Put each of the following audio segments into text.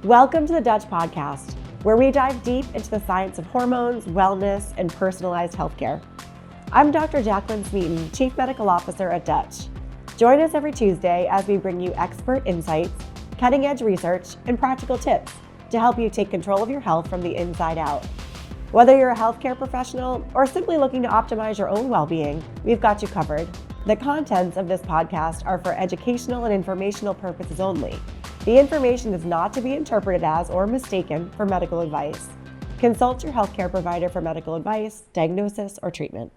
Welcome to the Dutch Podcast, where we dive deep into the science of hormones, wellness, and personalized healthcare. I'm Dr. Jacqueline Smeaton, Chief Medical Officer at Dutch. Join us every Tuesday as we bring you expert insights, cutting-edge research, and practical tips to help you take control of your health from the inside out. Whether you're a healthcare professional or simply looking to optimize your own well-being, we've got you covered. The contents of this podcast are for educational and informational purposes only. The information is not to be interpreted as or mistaken for medical advice. Consult your healthcare provider for medical advice, diagnosis, or treatment.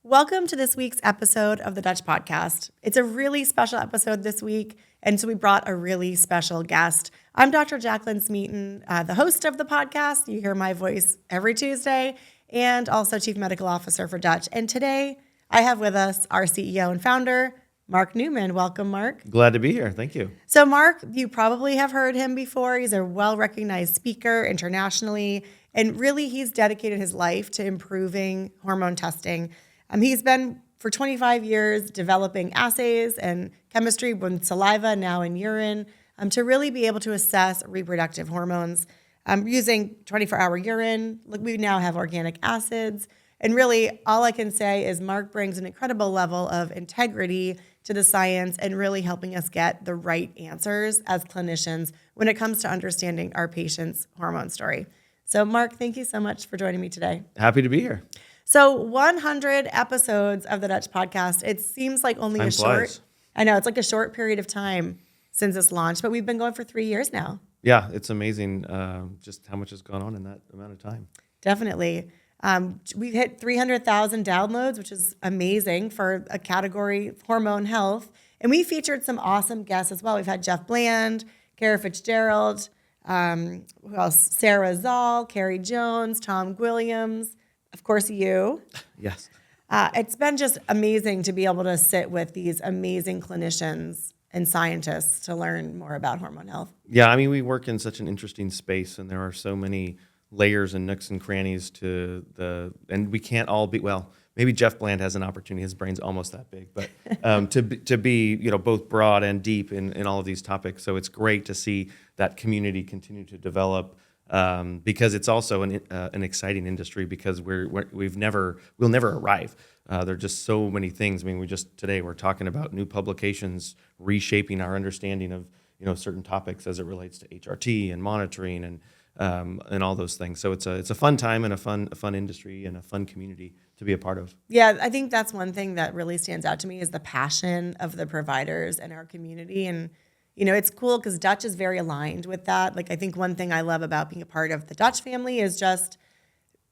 Welcome to this week's episode of the Dutch Podcast. It's a really special episode this week, and so we brought a really special guest. I'm Dr. Jacqueline Smeaton, the host of the podcast. You hear my voice every Tuesday, and also Chief Medical Officer for Dutch. And today, I have with us our CEO and founder, Mark Newman. Welcome, Mark. Glad to be here. Thank you. So Mark, you probably have heard him before. He's a well-recognized speaker internationally, and really he's dedicated his life to improving hormone testing. He's been for 25 years developing assays and chemistry with saliva, now in urine, to really be able to assess reproductive hormones. Using 24-hour urine, we now have organic acids. And really, all I can say is Mark brings an incredible level of integrity to the science and really helping us get the right answers as clinicians when it comes to understanding our patient's hormone story. So Mark, thank you so much for joining me today. Happy to be here. So 100 episodes of the Dutch Podcast. It seems like only Time flies. I know, it's like a short period of time since it's launched, but we've been going for 3 years now. Yeah, it's amazing just how much has gone on in that amount of time. Definitely. We've hit 300,000 downloads, which is amazing for a category, hormone health. And we featured some awesome guests as well. We've had Jeff Bland, Kara Fitzgerald, who else? Sarah Zoll, Carrie Jones, Tom Williams, of course you. Yes. It's been just amazing to be able to sit with these amazing clinicians and scientists to learn more about hormone health. Yeah, I mean, we work in such an interesting space, and there are so many layers and nooks and crannies and we can't all be, well, maybe Jeff Bland has an opportunity, his brain's almost that big, but to be, both broad and deep in all of these topics. So it's great to see that community continue to develop because it's also an exciting industry because we'll never arrive. There are just so many things. I mean, today we're talking about new publications reshaping our understanding of, certain topics as it relates to HRT and monitoring and all those things. So it's a fun time and a fun industry and a fun community to be a part of. Yeah, I think that's one thing that really stands out to me is the passion of the providers and our community. And, it's cool because Dutch is very aligned with that. Like, I think one thing I love about being a part of the Dutch family is just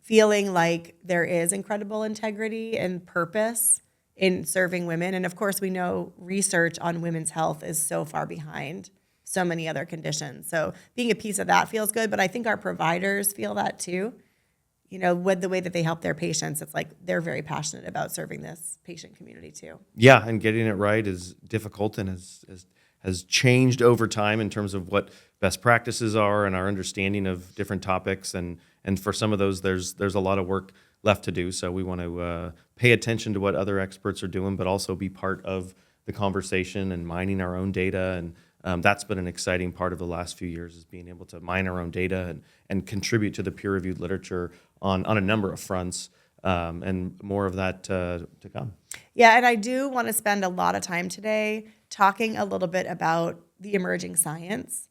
feeling like there is incredible integrity and purpose in serving women. And of course, we know research on women's health is so far behind so many other conditions. So being a piece of that feels good, but I think our providers feel that too. With the way that they help their patients, it's like they're very passionate about serving this patient community too. Yeah, and getting it right is difficult and has changed over time in terms of what best practices are and our understanding of different topics. And for some of those, there's a lot of work left to do. So we want to pay attention to what other experts are doing, but also be part of the conversation and mining our own data. And that's been an exciting part of the last few years is being able to mine our own data and contribute to the peer-reviewed literature on a number of fronts, and more of that to come. Yeah, and I do want to spend a lot of time today talking a little bit about the emerging science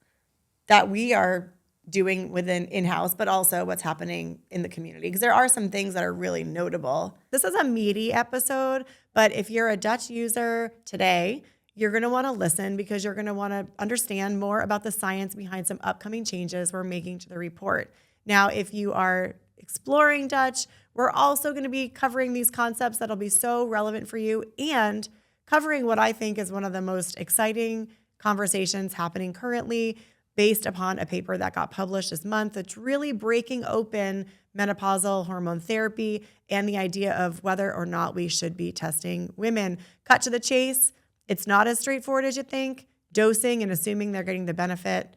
that we are doing within in-house, but also what's happening in the community, because there are some things that are really notable. This is a meaty episode, but if you're a Dutch user today, you're going to want to listen because you're going to want to understand more about the science behind some upcoming changes we're making to the report. Now, if you are exploring Dutch, we're also going to be covering these concepts that'll be so relevant for you and covering what I think is one of the most exciting conversations happening currently based upon a paper that got published this month. It's really breaking open menopausal hormone therapy and the idea of whether or not we should be testing women. Cut to the chase. It's not as straightforward as you think. Dosing and assuming they're getting the benefit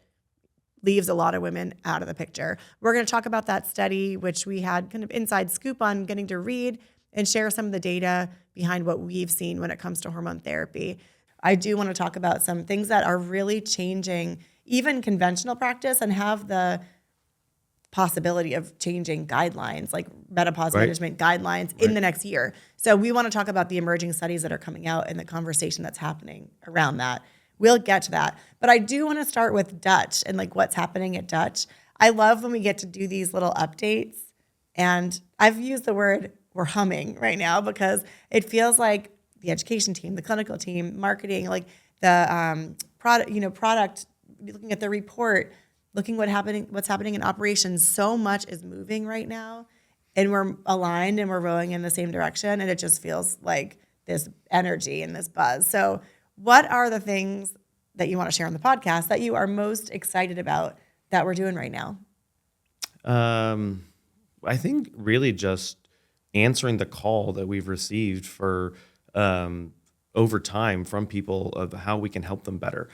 leaves a lot of women out of the picture. We're going to talk about that study, which we had kind of inside scoop on getting to read and share some of the data behind what we've seen when it comes to hormone therapy. I do want to talk about some things that are really changing even conventional practice and have the possibility of changing guidelines, like menopause Right. management guidelines in the next year. So we want to talk about the emerging studies that are coming out and the conversation that's happening around that. We'll get to that. But I do want to start with Dutch and like what's happening at Dutch. I love when we get to do these little updates. And I've used the word we're humming right now because it feels like the education team, the clinical team, marketing, like the product, looking at the report, looking what's happening in operations. So much is moving right now, and we're aligned and we're rowing in the same direction, and it just feels like this energy and this buzz. So what are the things that you want to share on the podcast that you are most excited about that we're doing right now? I think really just answering the call that we've received for over time from people of how we can help them better.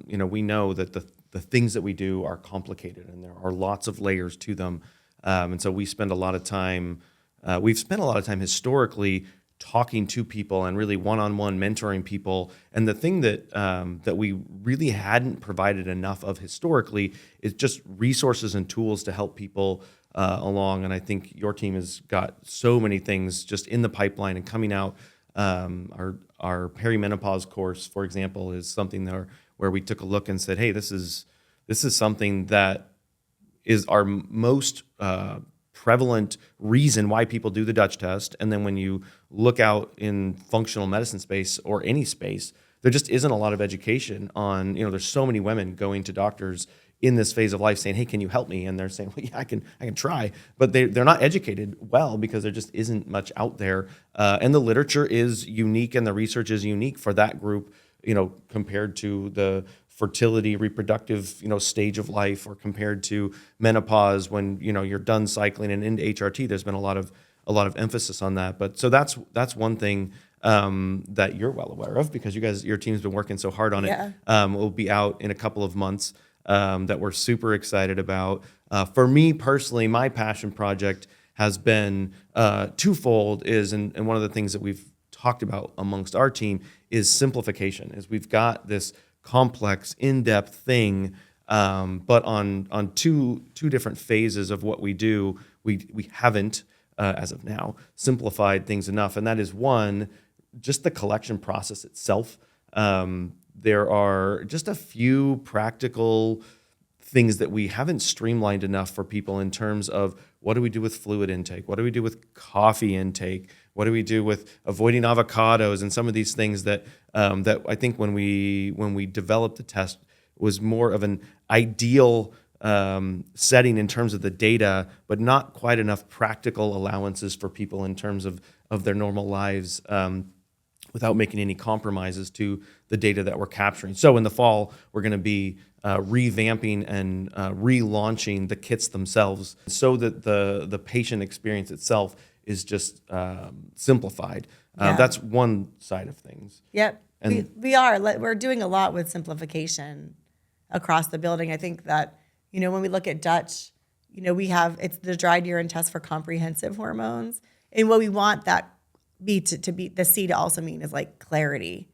We know that the things that we do are complicated and there are lots of layers to them. And so we've spent a lot of time historically talking to people and really one-on-one mentoring people. And the thing that we really hadn't provided enough of historically is just resources and tools to help people along. And I think your team has got so many things just in the pipeline and coming out. Our perimenopause course, for example, is something there where we took a look and said, hey, this is something that is our most prevalent reason why people do the Dutch test. And then when you look out in functional medicine space or any space, there just isn't a lot of education on, there's so many women going to doctors in this phase of life saying, hey, can you help me? And they're saying, well, yeah, I can try. But they're not educated well because there just isn't much out there. And the literature is unique and the research is unique for that group, compared to the fertility, reproductive, stage of life, or compared to menopause when, you're done cycling and into HRT. There's been a lot of emphasis on that. But so that's one thing that you're well aware of because your team's been working so hard on it. Yeah. Will be out in a couple of months that we're super excited about. For me personally, my passion project has been twofold. And one of the things that we've talked about amongst our team is simplification. Is we've got this complex, in-depth thing, but on two different phases of what we do, we haven't, as of now, simplified things enough. And that is one, just the collection process itself. There are just a few practical things that we haven't streamlined enough for people in terms of what do we do with fluid intake? What do we do with coffee intake? What do we do with avoiding avocados and some of these things that I think when we developed the test was more of an ideal setting in terms of the data, but not quite enough practical allowances for people in terms of their normal lives without making any compromises to the data that we're capturing. So in the fall, we're going to be revamping and relaunching the kits themselves so that the patient experience itself is just simplified. That's one side of things. Yep. And we're doing a lot with simplification across the building. I think that, when we look at Dutch, it's the dried urine test for comprehensive hormones. And what we want that to be the C to also mean is like clarity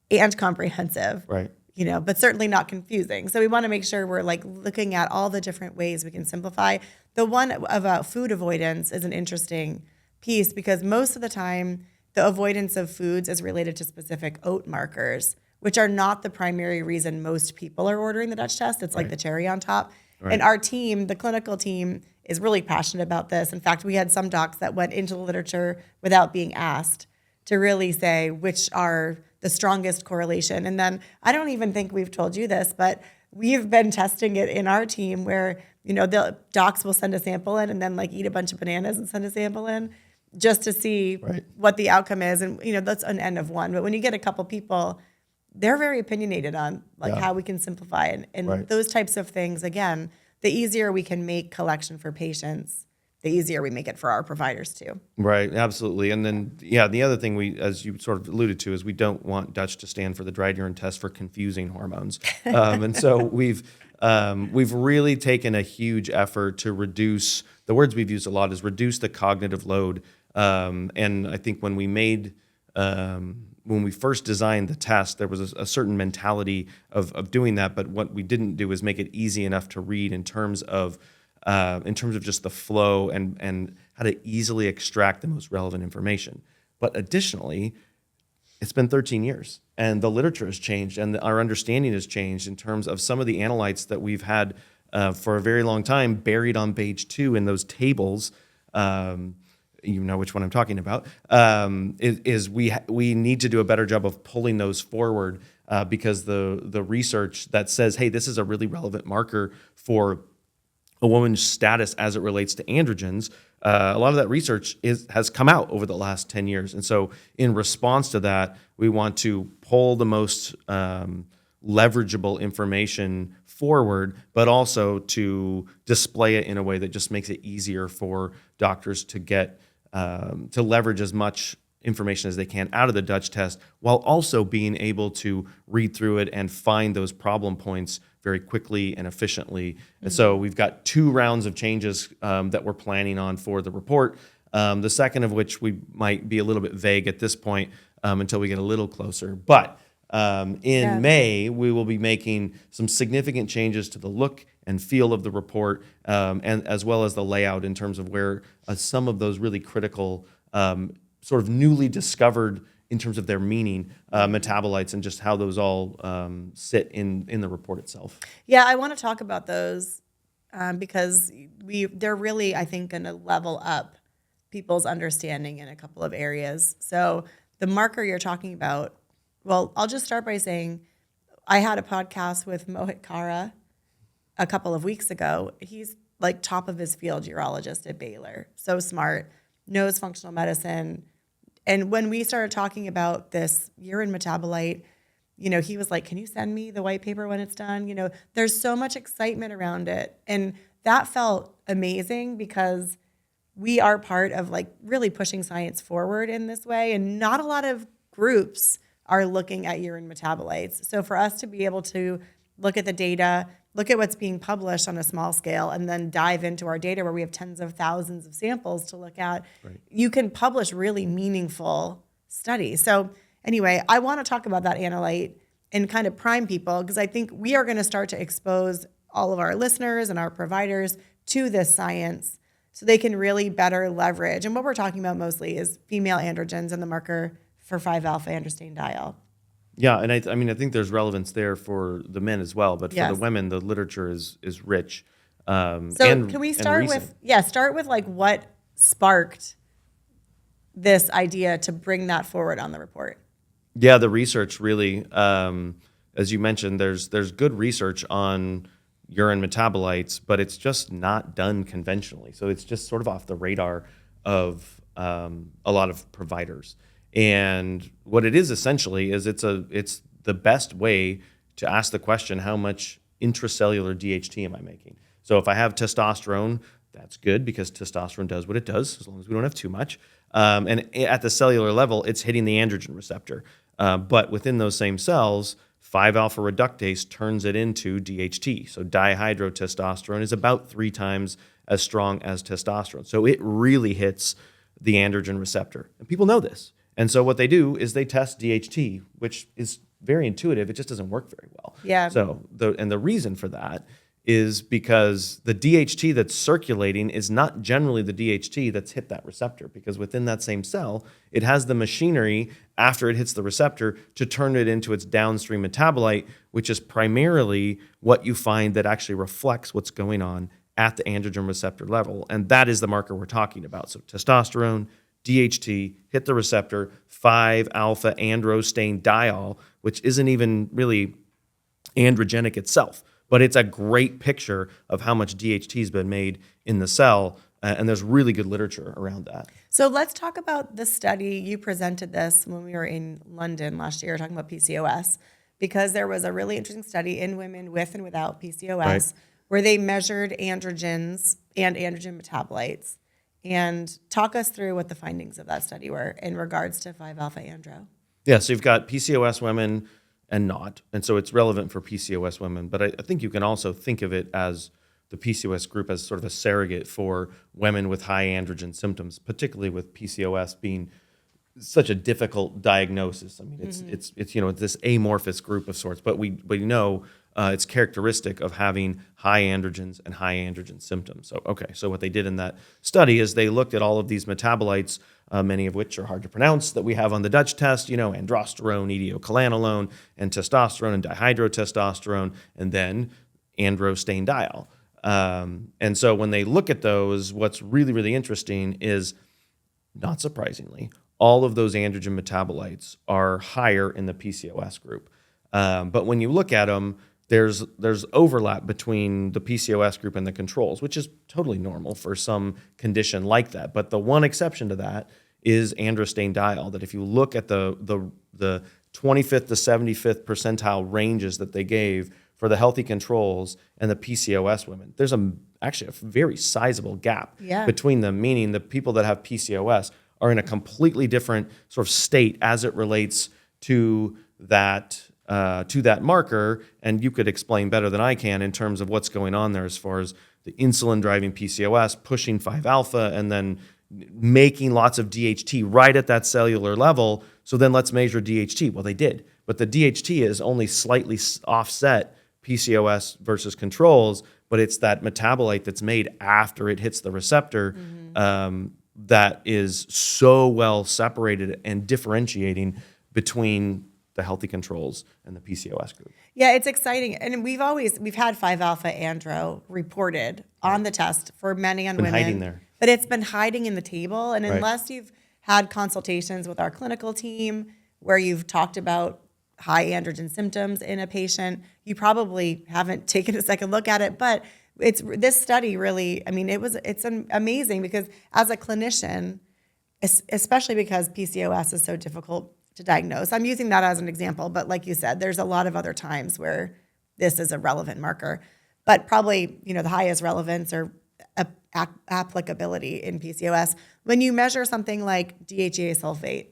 and comprehensive. right. But certainly not confusing. So we want to make sure we're like looking at all the different ways we can simplify. The one about food avoidance is an interesting piece because most of the time the avoidance of foods is related to specific oat markers, which are not the primary reason most people are ordering the Dutch test. It's like the cherry on top. Right. And our team, the clinical team, is really passionate about this. In fact, we had some docs that went into the literature without being asked to really say which are the strongest correlation. And then I don't even think we've told you this, but we've been testing it in our team where, the docs will send a sample in and then like eat a bunch of bananas and send a sample in just to see what the outcome is. And, that's an N of one. But when you get a couple people, they're very opinionated on how we can simplify it. And those types of things, again, the easier we can make collection for patients, the easier we make it for our providers too. Right, absolutely. And then, the other thing as you sort of alluded to, is we don't want Dutch to stand for the dried urine test for confusing hormones. And so we've really taken a huge effort to reduce, the words we've used a lot is reduce the cognitive load. And I think when we made when we first designed the test, there was a certain mentality of doing that, but what we didn't do is make it easy enough to read in terms of just the flow and how to easily extract the most relevant information. But additionally, it's been 13 years and the literature has changed and our understanding has changed in terms of some of the analytes that we've had for a very long time buried on page 2 in those tables. You know which one I'm talking about, we need to do a better job of pulling those forward because the research that says, hey, this is a really relevant marker for a woman's status as it relates to androgens, a lot of that research has come out over the last 10 years. And so in response to that, we want to pull the most leverageable information forward, but also to display it in a way that just makes it easier for doctors to get to leverage as much information as they can out of the Dutch test, while also being able to read through it and find those problem points very quickly and efficiently. And so we've got 2 rounds of changes that we're planning on for the report. The second of which we might be a little bit vague at this point until we get a little closer. But in May, we will be making some significant changes to the look and feel of the report, and as well as the layout in terms of where some of those really critical, sort of newly discovered in terms of their meaning, metabolites and just how those all sit in the report itself. Yeah, I want to talk about those because they're really, I think, going to level up people's understanding in a couple of areas. So the marker you're talking about, well, I'll just start by saying I had a podcast with Mohit Kara a couple of weeks ago. He's like top of his field urologist at Baylor. So smart, knows functional medicine. And when we started talking about this urine metabolite, you know, he was like, can you send me the white paper when it's done? You know, there's so much excitement around it. And that felt amazing because we are part of like really pushing science forward in this way. And not a lot of groups are looking at urine metabolites. So for us to be able to look at the data, look at what's being published on a small scale, and then dive into our data where we have tens of thousands of samples to look at, right, you can publish really meaningful studies. So anyway, I want to talk about that analyte and kind of prime people because I think we are going to start to expose all of our listeners and our providers to this science so they can really better leverage. And what we're talking about mostly is female androgens and the marker for 5-alpha androstenediol. Yeah, and I think there's relevance there for the men as well, but for the women, the literature is rich. So can we start with like what sparked this idea to bring that forward on the report? Yeah, the research really, as you mentioned, there's good research on urine metabolites, but it's just not done conventionally. So it's just sort of off the radar of a lot of providers. And what it is essentially is it's the best way to ask the question, how much intracellular DHT am I making? So if I have testosterone, that's good because testosterone does what it does as long as we don't have too much. And at the cellular level, it's hitting the androgen receptor. But within those same cells, 5-alpha reductase turns it into DHT. So dihydrotestosterone is about 3 times as strong as testosterone. So it really hits the androgen receptor. And people know this. And so what they do is they test DHT, which is very intuitive. It just doesn't work very well. Yeah. So the reason for that is because the DHT that's circulating is not generally the DHT that's hit that receptor, because within that same cell, it has the machinery after it hits the receptor to turn it into its downstream metabolite, which is primarily what you find that actually reflects what's going on at the androgen receptor level. And that is the marker we're talking about. So testosterone, DHT, hit the receptor, 5-alpha androstenediol, which isn't even really androgenic itself, but it's a great picture of how much DHT has been made in the cell, and there's really good literature around that. So let's talk about the study. You presented this when we were in London last year talking about PCOS, because there was a really interesting study in women with and without PCOS, right, where they measured androgens and androgen metabolites. And talk us through what the findings of that study were in regards to 5-alpha andro. Yeah, so you've got PCOS women and not, and so it's relevant for PCOS women. But I think you can also think of it as the PCOS group as sort of a surrogate for women with high androgen symptoms, particularly with PCOS being such a difficult diagnosis. I mean, it's this amorphous group of sorts, but we know it's characteristic of having high androgens and high androgen symptoms. So what they did in that study is they looked at all of these metabolites, many of which are hard to pronounce, that we have on the Dutch test, androsterone, etiocalanolone, and testosterone, and dihydrotestosterone, and then androstenediol. And so when they look at those, what's really, really interesting is, not surprisingly, all of those androgen metabolites are higher in the PCOS group. But when you look at them, there's overlap between the PCOS group and the controls, which is totally normal for some condition like that. But the one exception to that is androstenediol, that if you look at the 25th to 75th percentile ranges that they gave for the healthy controls and the PCOS women, there's actually a very sizable gap between them, meaning the people that have PCOS are in a completely different sort of state as it relates to that marker. And you could explain better than I can in terms of what's going on there as far as the insulin driving PCOS, pushing 5-alpha, and then making lots of DHT right at that cellular level. So then let's measure DHT. Well, they did, but the DHT is only slightly offset PCOS versus controls, but it's that metabolite that's made after it hits the receptor that is so well separated and differentiating between the healthy controls and the PCOS group. Yeah, it's exciting. And we've had 5-alpha andro reported on the test for men and women. Hiding there. But it's been hiding in the table. And Right. unless you've had consultations with our clinical team where you've talked about high androgen symptoms in a patient, you probably haven't taken a second look at it. But this study really, I mean, it's amazing because as a clinician, especially because PCOS is so difficult to diagnose. I'm using that as an example, but like you said, there's a lot of other times where this is a relevant marker. But probably, the highest relevance or applicability in PCOS, when you measure something like DHEA sulfate,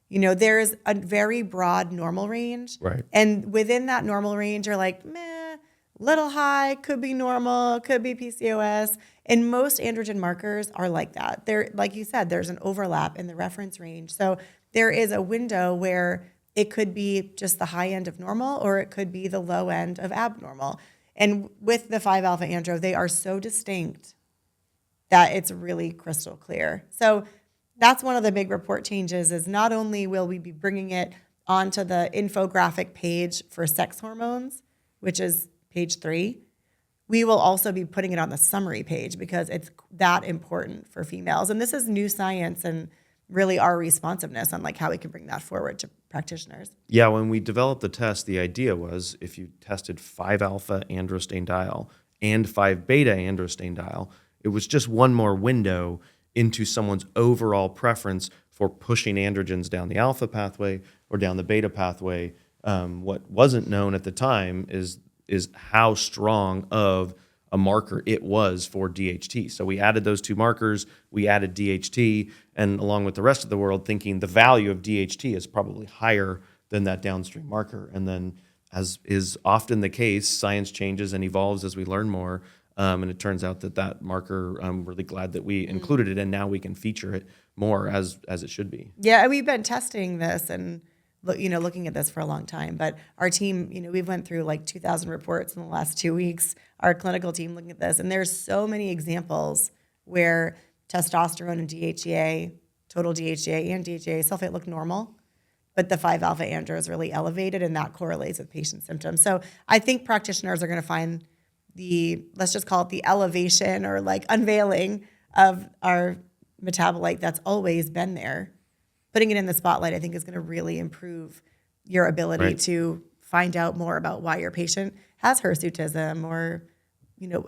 there's a very broad normal range. Right. And within that normal range, you're like, meh, little high, could be normal, could be PCOS. And most androgen markers are like that. Like you said, there's an overlap in the reference range. So there is a window where it could be just the high end of normal, or it could be the low end of abnormal. And with the 5-alpha andro, they are so distinct that it's really crystal clear. So that's one of the big report changes is not only will we be bringing it onto the infographic page for sex hormones, which is page 3, we will also be putting it on the summary page because it's that important for females. And this is new science and really our responsiveness on how we can bring that forward to practitioners. Yeah, when we developed the test, the idea was if you tested 5-alpha androstenediol and 5-beta androstenediol, it was just one more window into someone's overall preference for pushing androgens down the alpha pathway or down the beta pathway. What wasn't known at the time is how strong of a marker it was for DHT. So we added those two markers, we added DHT, and along with the rest of the world thinking the value of DHT is probably higher than that downstream marker. And then, as is often the case, science changes and evolves as we learn more. And it turns out that marker, I'm really glad that we included it, and now we can feature it more as it should be. Yeah, we've been testing this and looking at this for a long time. But our team, we've went through 2,000 reports in the last 2 weeks. Our clinical team looking at this, and there's so many examples where testosterone and DHEA, total DHEA and DHEA sulfate look normal, but the 5-alpha andro is really elevated, and that correlates with patient symptoms. So I think practitioners are going to find let's just call it the elevation or unveiling of our metabolite that's always been there. Putting it in the spotlight, I think, is going to really improve your ability to find out more about why your patient has hirsutism or,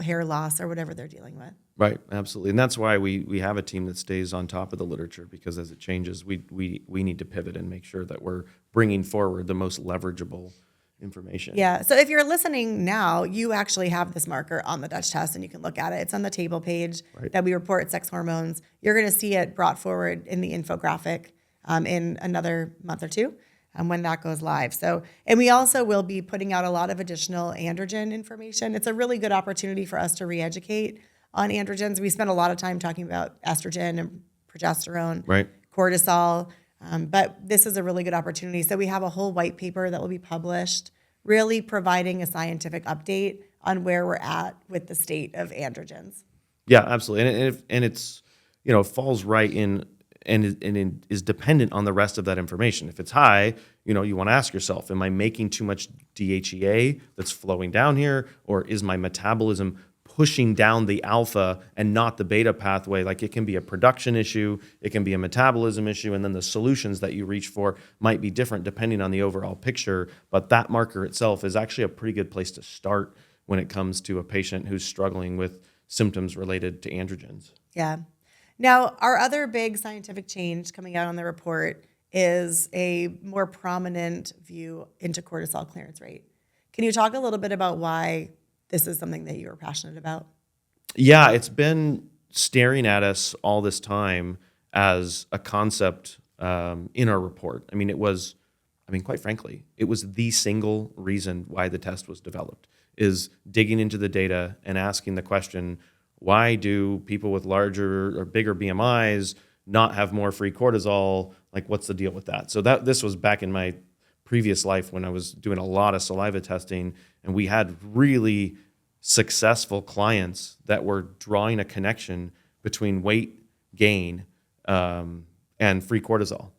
hair loss or whatever they're dealing with. Right, absolutely. And that's why we have a team that stays on top of the literature, because as it changes, we need to pivot and make sure that we're bringing forward the most leverageable information. Yeah. So if you're listening now, you actually have this marker on the Dutch test and you can look at it. It's on the table page that we report sex hormones. You're going to see it brought forward in the infographic in another month or two when that goes live. So, and we also will be putting out a lot of additional androgen information. It's a really good opportunity for us to re-educate on androgens. We spend a lot of time talking about estrogen and progesterone, cortisol. But this is a really good opportunity. So we have a whole white paper that will be published, really providing a scientific update on where we're at with the state of androgens. Yeah, absolutely. And it's, falls right in and is dependent on the rest of that information. If it's high, you want to ask yourself, am I making too much DHEA that's flowing down here? Or is my metabolism pushing down the alpha and not the beta pathway? Like, it can be a production issue, it can be a metabolism issue, and then the solutions that you reach for might be different depending on the overall picture. But that marker itself is actually a pretty good place to start when it comes to a patient who's struggling with symptoms related to androgens. Yeah. Now, our other big scientific change coming out on the report is a more prominent view into cortisol clearance rate. Can you talk a little bit about why this is something that you are passionate about? Yeah, it's been staring at us all this time as a concept in our report. Quite frankly, it was the single reason why the test was developed, is digging into the data and asking the question, why do people with larger or bigger BMIs not have more free cortisol? Like, what's the deal with that? So this was back in my previous life when I was doing a lot of saliva testing, and we had really successful clients that were drawing a connection between weight gain and free cortisol.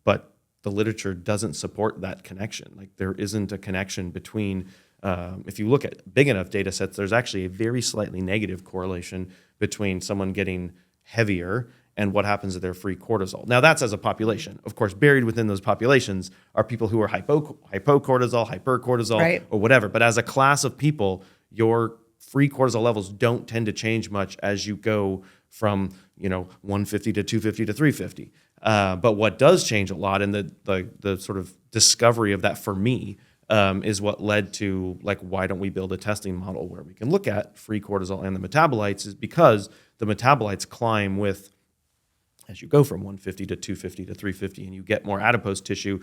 But the literature doesn't support that connection. Like, there isn't a connection between, if you look at big enough data sets, there's actually a very slightly negative correlation between someone getting heavier and what happens to their free cortisol. Now, that's as a population. Of course, buried within those populations are people who are hypocortisol, hypercortisol, Right. or whatever. But as a class of people, your free cortisol levels don't tend to change much as you go from 150 to 250 to 350. But what does change a lot, and the sort of discovery of that for me, is what led to, like, why don't we build a testing model where we can look at free cortisol and the metabolites, is because the metabolites climb with, as you go from 150 to 250 to 350 and you get more adipose tissue,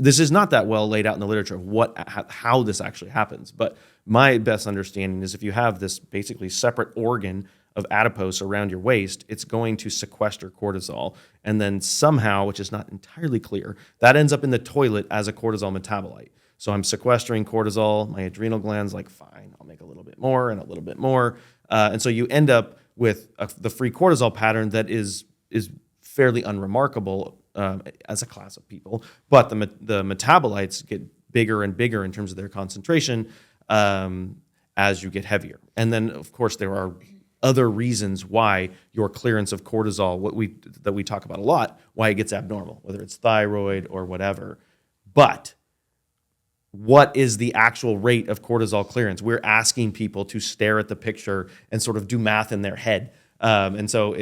this is not that well laid out in the literature of how this actually happens. But my best understanding is if you have this basically separate organ of adipose around your waist, it's going to sequester cortisol. And then somehow, which is not entirely clear, that ends up in the toilet as a cortisol metabolite. So I'm sequestering cortisol, my adrenal gland's like, fine, I'll make a little bit more and a little bit more. And so you end up with the free cortisol pattern that is fairly unremarkable as a class of people. But the metabolites get bigger and bigger in terms of their concentration as you get heavier. And then, of course, there are other reasons why your clearance of cortisol, that we talk about a lot, why it gets abnormal, whether it's thyroid or whatever. But what is the actual rate of cortisol clearance? We're asking people to stare at the picture and sort of do math in their head. And so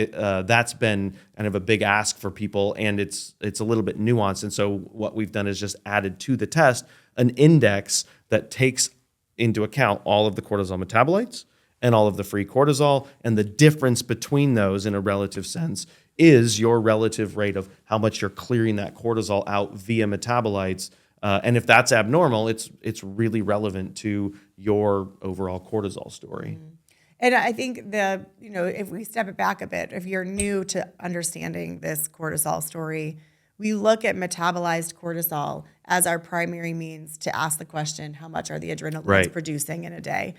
that's been kind of a big ask for people, and it's a little bit nuanced. And so what we've done is just added to the test an index that takes into account all of the cortisol metabolites and all of the free cortisol, and the difference between those in a relative sense is your relative rate of how much you're clearing that cortisol out via metabolites. And if that's abnormal, it's really relevant to your overall cortisol story. And I think if we step it back a bit, if you're new to understanding this cortisol story, we look at metabolized cortisol as our primary means to ask the question, how much are the adrenal glands Right. producing in a day?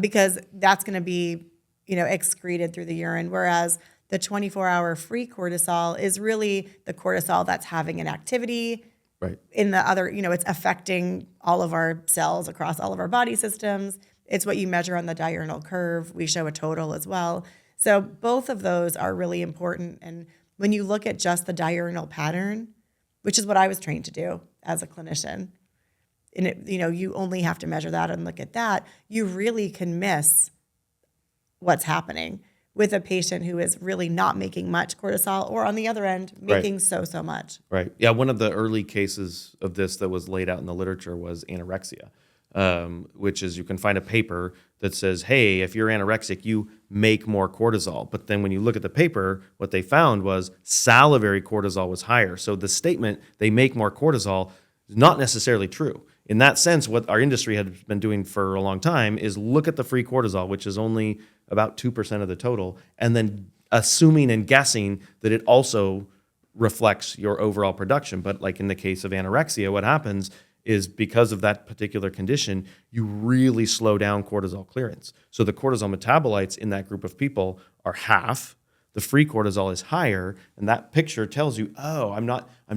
Because that's going to be, excreted through the urine, whereas the 24-hour free cortisol is really the cortisol that's having an activity Right. in the other, it's affecting all of our cells across all of our body systems. It's what you measure on the diurnal curve. We show a total as well. So both of those are really important. And when you look at just the diurnal pattern, which is what I was trained to do as a clinician, and you only have to measure that and look at that, you really can miss what's happening with a patient who is really not making much cortisol, or on the other end, making so much. Right. Yeah. One of the early cases of this that was laid out in the literature was anorexia, which is, you can find a paper that says, hey, if you're anorexic, you make more cortisol. But then when you look at the paper, what they found was salivary cortisol was higher. So the statement, they make more cortisol, is not necessarily true. In that sense, what our industry had been doing for a long time is look at the free cortisol, which is only about 2% of the total, and then assuming and guessing that it also reflects your overall production. But like in the case of anorexia, what happens is because of that particular condition, you really slow down cortisol clearance. So the cortisol metabolites in that group of people are half. The free cortisol is higher, and that picture tells you, oh, I'm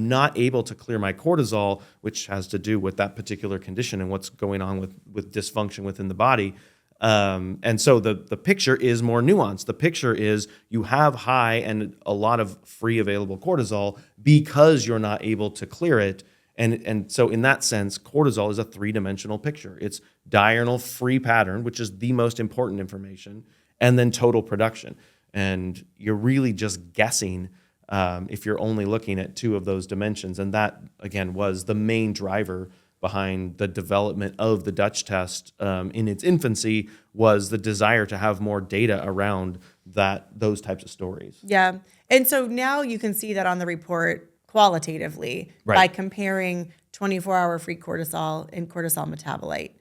not able to clear my cortisol, which has to do with that particular condition and what's going on with dysfunction within the body. And so the picture is more nuanced. The picture is you have high and a lot of free available cortisol because you're not able to clear it. And so in that sense, cortisol is a three-dimensional picture. It's diurnal free pattern, which is the most important information, and then total production. And you're really just guessing if you're only looking at two of those dimensions. And that, again, was the main driver behind the development of the Dutch test in its infancy, was the desire to have more data around those types of stories. Yeah. And so now you can see that on the report qualitatively Right. by comparing 24-hour free cortisol and cortisol metabolite,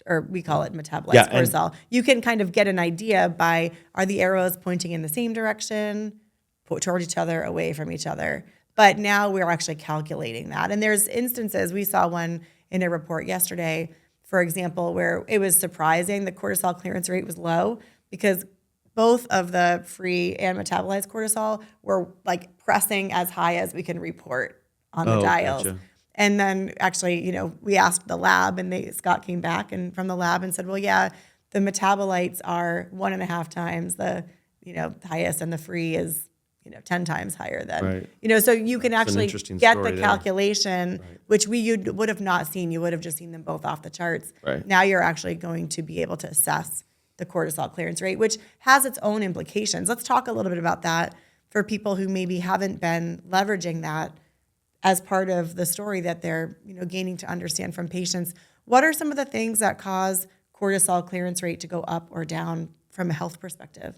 or we call it metabolized Yeah, and- cortisol. You can kind of get an idea by, are the arrows pointing in the same direction, toward each other, away from each other? But now we're actually calculating that. And there's instances, we saw one in a report yesterday, for example, where it was surprising the cortisol clearance rate was low because both of the free and metabolized cortisol were like pressing as high as we can report on the dials. Gotcha. And then actually, we asked the lab, and Scott came back and from the lab and said, well, yeah, the metabolites are 1.5 times the, highest, and the free is, 10 times higher than, Right. so you can That's an actually interesting get story the there. calculation, which you would have not seen. You would have just seen them both off the charts. Right. Now you're actually going to be able to assess the cortisol clearance rate, which has its own implications. Let's talk a little bit about that for people who maybe haven't been leveraging that as part of the story that they're gaining to understand from patients. What are some of the things that cause cortisol clearance rate to go up or down from a health perspective?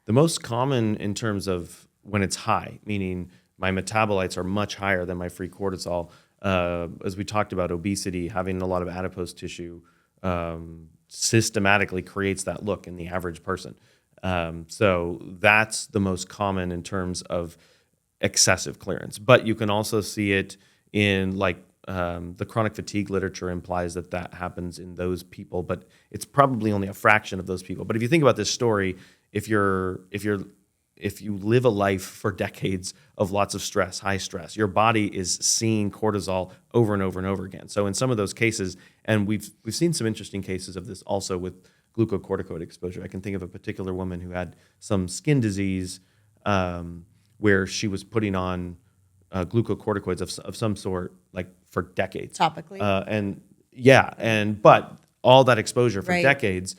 The most common in terms of when it's high, meaning my metabolites are much higher than my free cortisol, as we talked about, obesity, having a lot of adipose tissue, systematically creates that look in the average person. So that's the most common in terms of excessive clearance. But you can also see it in the chronic fatigue literature implies that happens in those people, but it's probably only a fraction of those people. But if you think about this story, if you live a life for decades of lots of stress, high stress, your body is seeing cortisol over and over and over again. So in some of those cases, and we've seen some interesting cases of this also with glucocorticoid exposure. I can think of a particular woman who had some skin disease where she was putting on glucocorticoids of some sort, like for decades. Topically? But all that exposure for Right. decades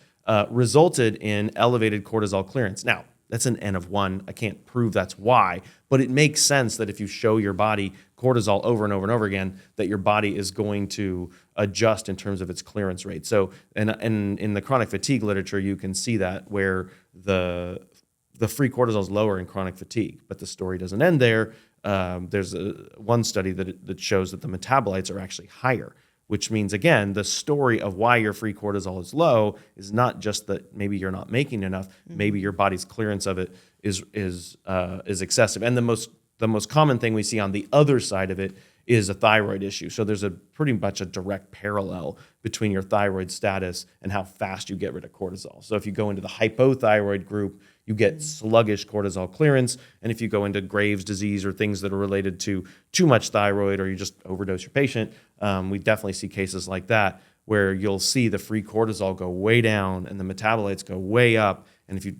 resulted in elevated cortisol clearance. Now, that's an N of 1. I can't prove that's why, but it makes sense that if you show your body cortisol over and over and over again, that your body is going to adjust in terms of its clearance rate. So, and in the chronic fatigue literature, you can see that where the free cortisol is lower in chronic fatigue, but the story doesn't end there. There's one study that shows that the metabolites are actually higher, which means, again, the story of why your free cortisol is low is not just that maybe you're not making enough, maybe your body's clearance of it is excessive. And the most common thing we see on the other side of it is a thyroid issue. So there's a pretty much a direct parallel between your thyroid status and how fast you get rid of cortisol. So if you go into the hypothyroid group, you get sluggish cortisol clearance. And if you go into Graves' disease or things that are related to too much thyroid, or you just overdose your patient, we definitely see cases like that where you'll see the free cortisol go way down and the metabolites go way up. And if you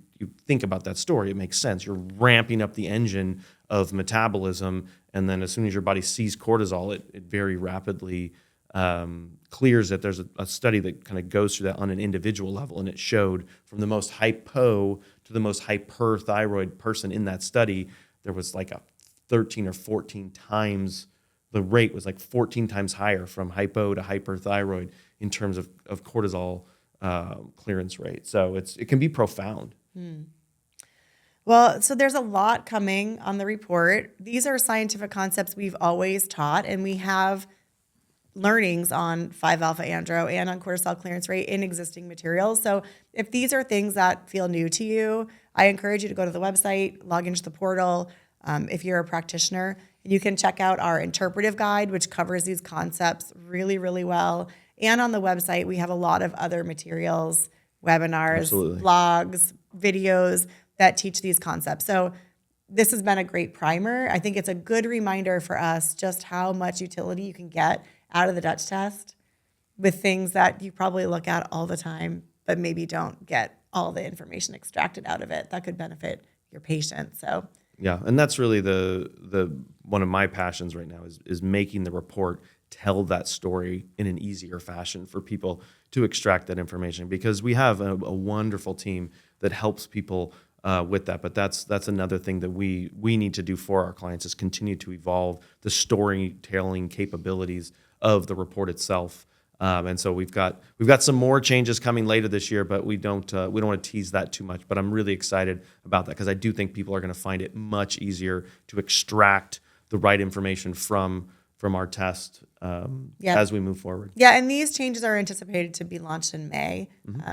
think about that story, it makes sense. You're ramping up the engine of metabolism, and then as soon as your body sees cortisol, it very rapidly clears it. There's a study that kind of goes through that on an individual level, and it showed from the most hypo to the most hyperthyroid person in that study, there was like a 13 or 14 times, the rate was like 14 times higher from hypo to hyperthyroid in terms of cortisol clearance rate. So it can be profound. Well, so there's a lot coming on the report. These are scientific concepts we've always taught, and we have learnings on 5-alpha andro and on cortisol clearance rate in existing materials. So if these are things that feel new to you, I encourage you to go to the website, log into the portal, if you're a practitioner. And you can check out our interpretive guide, which covers these concepts really, really well. And on the website, we have a lot of other materials, webinars, Absolutely. blogs, videos that teach these concepts. So this has been a great primer. I think it's a good reminder for us just how much utility you can get out of the Dutch test with things that you probably look at all the time, but maybe don't get all the information extracted out of it that could benefit your patient. So Yeah, and that's really the one of my passions right now is making the report tell that story in an easier fashion for people to extract that information, because we have a wonderful team that helps people with that. But that's another thing that we need to do for our clients, is continue to evolve the storytelling capabilities of the report itself. And so we've got some more changes coming later this year, but we don't want to tease that too much. But I'm really excited about that, because I do think people are going to find it much easier to extract the right information from our test as we move forward. Yeah, and these changes are anticipated to be launched in May.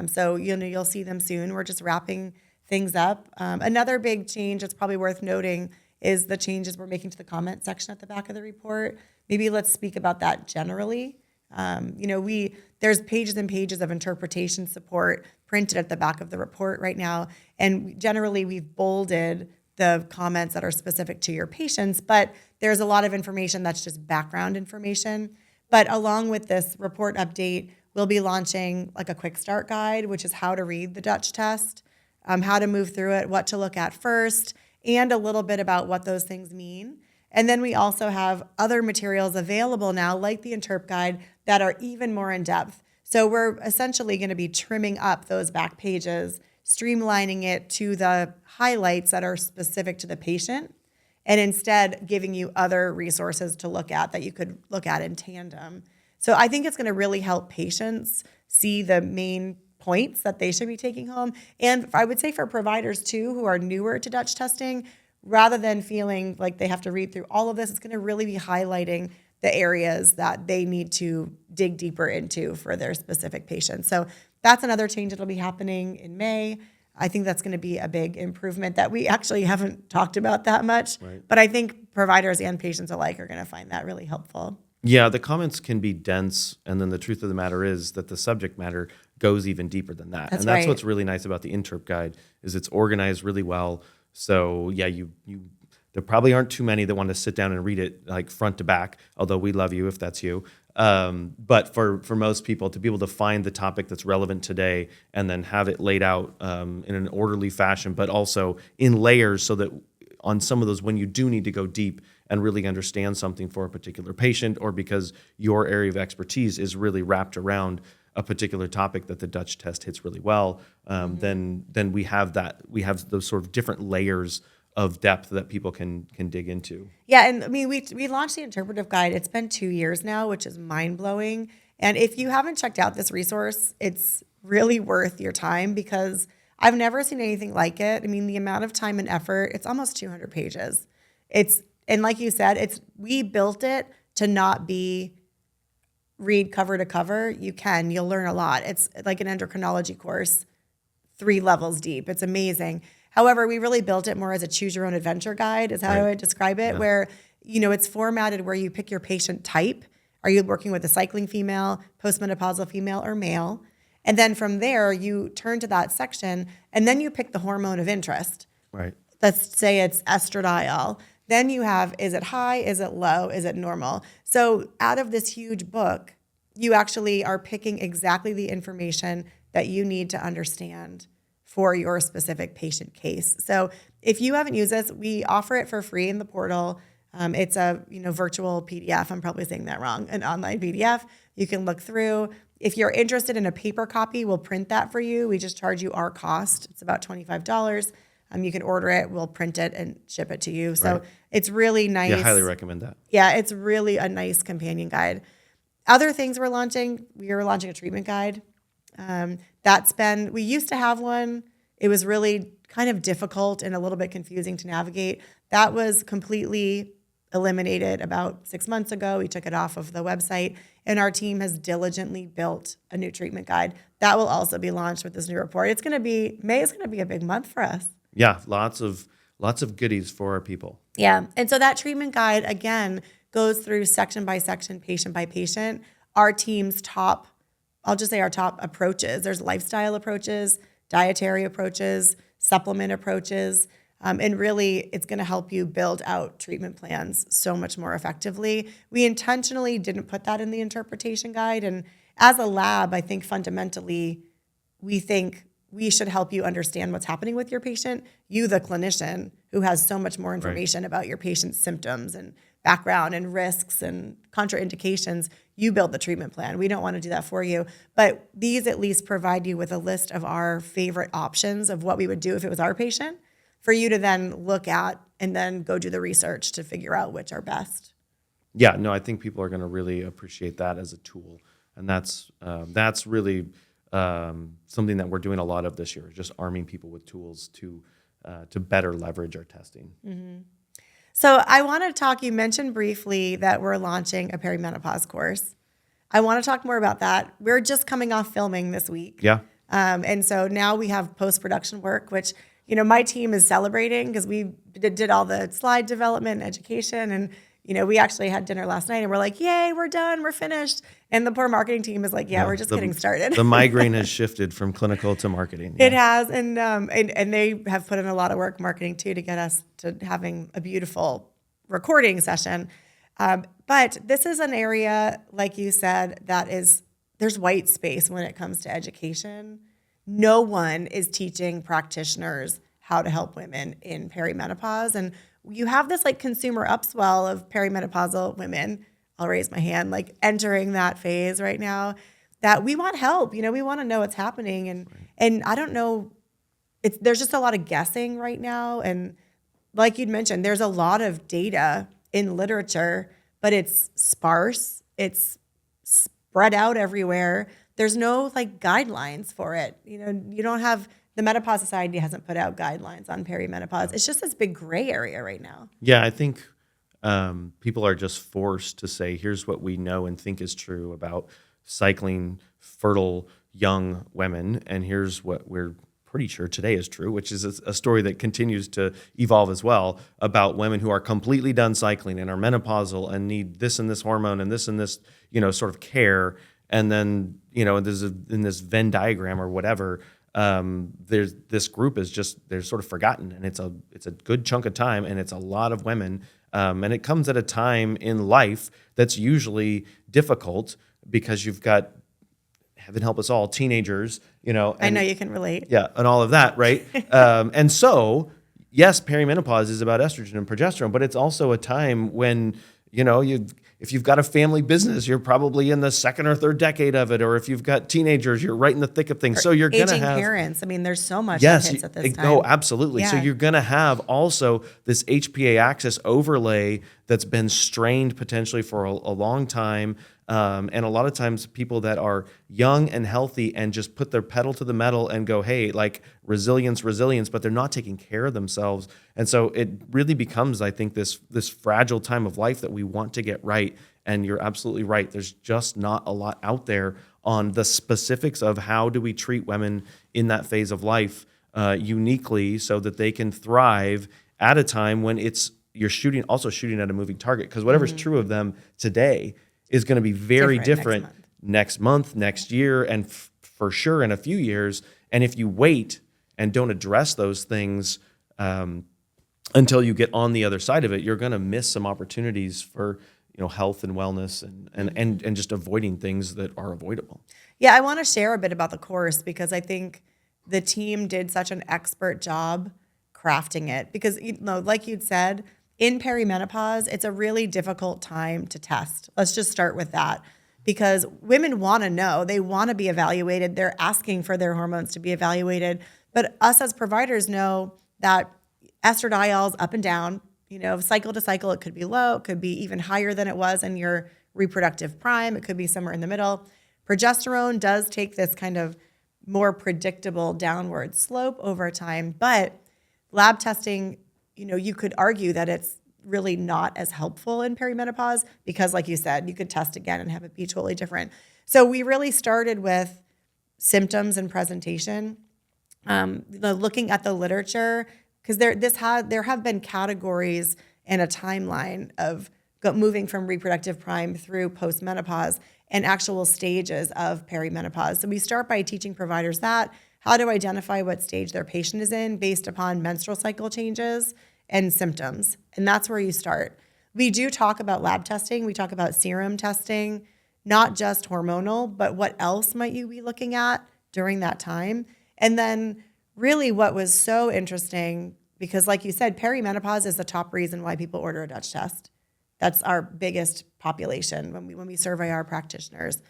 So you'll see them soon. We're just wrapping things up. Another big change that's probably worth noting is the changes we're making to the comment section at the back of the report. Maybe let's speak about that generally. There's pages and pages of interpretation support printed at the back of the report right now. And generally we've bolded the comments that are specific to your patients, but there's a lot of information that's just background information. But along with this report update, we'll be launching like a quick start guide, which is how to read the Dutch test, how to move through it, what to look at first, and a little bit about what those things mean. And then we also have other materials available now, like the Interp guide, that are even more in depth. So we're essentially going to be trimming up those back pages, streamlining it to the highlights that are specific to the patient, and instead giving you other resources to look at that you could look at in tandem. So I think it's going to really help patients see the main points that they should be taking home. And I would say for providers too, who are newer to Dutch testing, rather than feeling like they have to read through all of this, it's going to really be highlighting the areas that they need to dig deeper into for their specific patients. So that's another change that'll be happening in May. I think that's going to be a big improvement that we actually haven't talked about that much, Right. but I think providers and patients alike are going to find that really helpful. Yeah, the comments can be dense, and then the truth of the matter is that the subject matter goes even deeper than that. That's and that's right. what's really nice about the Interp guide, is it's organized really well. So yeah, there probably aren't too many that want to sit down and read it like front to back, although we love you if that's you. But for most people, to be able to find the topic that's relevant today and then have it laid out in an orderly fashion, but also in layers, so that on some of those, when you do need to go deep and really understand something for a particular patient, or because your area of expertise is really wrapped around a particular topic that the Dutch test hits really well, then we have those sort of different layers of depth that people can dig into. Yeah, and I mean, we launched the interpretive guide. It's been 2 years now, which is mind-blowing. And if you haven't checked out this resource, it's really worth your time, because I've never seen anything like it. I mean, the amount of time and effort, it's almost 200 pages. And like you said, we built it to not be read cover to cover. You'll learn a lot. It's like an endocrinology course, 3 levels deep. It's amazing. However, we really built it more as a choose your own adventure guide, is how I would describe it, where, it's formatted where you pick your patient type. Are you working with a cycling female, postmenopausal female, or male? And then from there, you turn to that section, and then you pick the hormone of interest. Right. Let's say it's estradiol. Then you have, is it high, is it low, is it normal? So out of this huge book, you actually are picking exactly the information that you need to understand for your specific patient case. So if you haven't used this, we offer it for free in the portal. It's a virtual PDF. I'm probably saying that wrong. An online PDF. You can look through. If you're interested in a paper copy, we'll print that for you. We just charge you our cost. It's about $25. You can order it. We'll print it and ship it to you. So it's really nice. Yeah, highly recommend that. Yeah, it's really a nice companion guide. Other things we're launching a treatment guide. We used to have one. It was really kind of difficult and a little bit confusing to navigate. That was completely eliminated about 6 months ago. We took it off of the website, and our team has diligently built a new treatment guide. That will also be launched with this new report. May is going to be a big month for us. Yeah, lots of lots of goodies for our people. Yeah. And so that treatment guide, again, goes through section by section, patient by patient. Our team's top, I'll just say our top approaches. There's lifestyle approaches, dietary approaches, supplement approaches. And really, it's going to help you build out treatment plans so much more effectively. We intentionally didn't put that in the interpretation guide. And as a lab, I think fundamentally, we think we should help you understand what's happening with your patient. You, the clinician, who has so much more information about your patient's symptoms and background and risks and contraindications, you build the treatment plan. We don't want to do that for you. But these at least provide you with a list of our favorite options of what we would do if it was our patient, for you to then look at and then go do the research to figure out which are best. Yeah, no, I think people are going to really appreciate that as a tool. And that's really something that we're doing a lot of this year, just arming people with tools to better leverage our testing. Mm-hmm. So I want to talk, you mentioned briefly that we're launching a perimenopause course. I want to talk more about that. We're just coming off filming this week. Yeah. And so now we have post-production work, which, my team is celebrating because we did all the slide development and education. And, we actually had dinner last night and we're like, yay, we're done, we're finished. And the poor marketing team is like, we're just getting started. The migraine has shifted from clinical to marketing. Yeah. It has. And they have put in a lot of work, marketing too, to get us to having a beautiful recording session. But this is an area, like you said, there's white space when it comes to education. No one is teaching practitioners how to help women in perimenopause. And you have this consumer upswell of perimenopausal women, I'll raise my hand, entering that phase right now, that we want help. We want to know what's happening. And I don't know, there's just a lot of guessing right now. And like you'd mentioned, there's a lot of data in literature, but it's sparse. It's spread out everywhere. There's no guidelines for it. You don't have, the Menopause Society hasn't put out guidelines on perimenopause. It's just this big gray area right now. Yeah, I think people are just forced to say, here's what we know and think is true about cycling fertile young women, and here's what we're pretty sure today is true, which is a story that continues to evolve as well, about women who are completely done cycling and are menopausal and need this and this hormone and this, sort of care. And then, in this Venn diagram or whatever, there's this group they're sort of forgotten, and it's a good chunk of time, and it's a lot of women, and it comes at a time in life that's usually difficult because you've got, heaven help us all, teenagers, And, I know you can relate. Yeah, and all of that, right? And so, yes, perimenopause is about estrogen and progesterone, but it's also a time when, if you've got a family business, you're probably in the second or third decade of it. Or if you've got teenagers, you're right in the thick of things. So you're going to have parents. I mean, there's so much that hits at this time. Oh, absolutely. Yeah. So you're going to have also this HPA axis overlay that's been strained potentially for a long time. And a lot of times people that are young and healthy and just put their pedal to the metal and go, hey, resilience, but they're not taking care of themselves. And so it really becomes, I think, this fragile time of life that we want to get right. And you're absolutely right. There's just not a lot out there on the specifics of how do we treat women in that phase of life uniquely so that they can thrive at a time when you're shooting at a moving target. Because whatever's true of them today is going to be very different next month, next year, and for sure in a few years. And if you wait and don't address those things until you get on the other side of it, you're going to miss some opportunities for health and wellness and just avoiding things that are avoidable. Yeah, I want to share a bit about the course because I think the team did such an expert job crafting it. Because like you'd said, in perimenopause, it's a really difficult time to test. Let's just start with that. Because women want to know, they want to be evaluated. They're asking for their hormones to be evaluated. But us as providers know that estradiole's up and down, cycle to cycle, it could be low, it could be even higher than it was in your reproductive prime. It could be somewhere in the middle. Progesterone does take this kind of more predictable downward slope over time. But lab testing, you could argue that it's really not as helpful in perimenopause because, like you said, you could test again and have it be totally different. So we really started with symptoms and presentation, looking at the literature, because there have been categories and a timeline of moving from reproductive prime through postmenopause and actual stages of perimenopause. So we start by teaching providers how to identify what stage their patient is in based upon menstrual cycle changes and symptoms. And that's where you start. We do talk about lab testing. We talk about serum testing, not just hormonal, but what else might you be looking at during that time? And then really what was so interesting, because like you said, perimenopause is the top reason why people order a Dutch test. That's our biggest population when we survey our practitioners.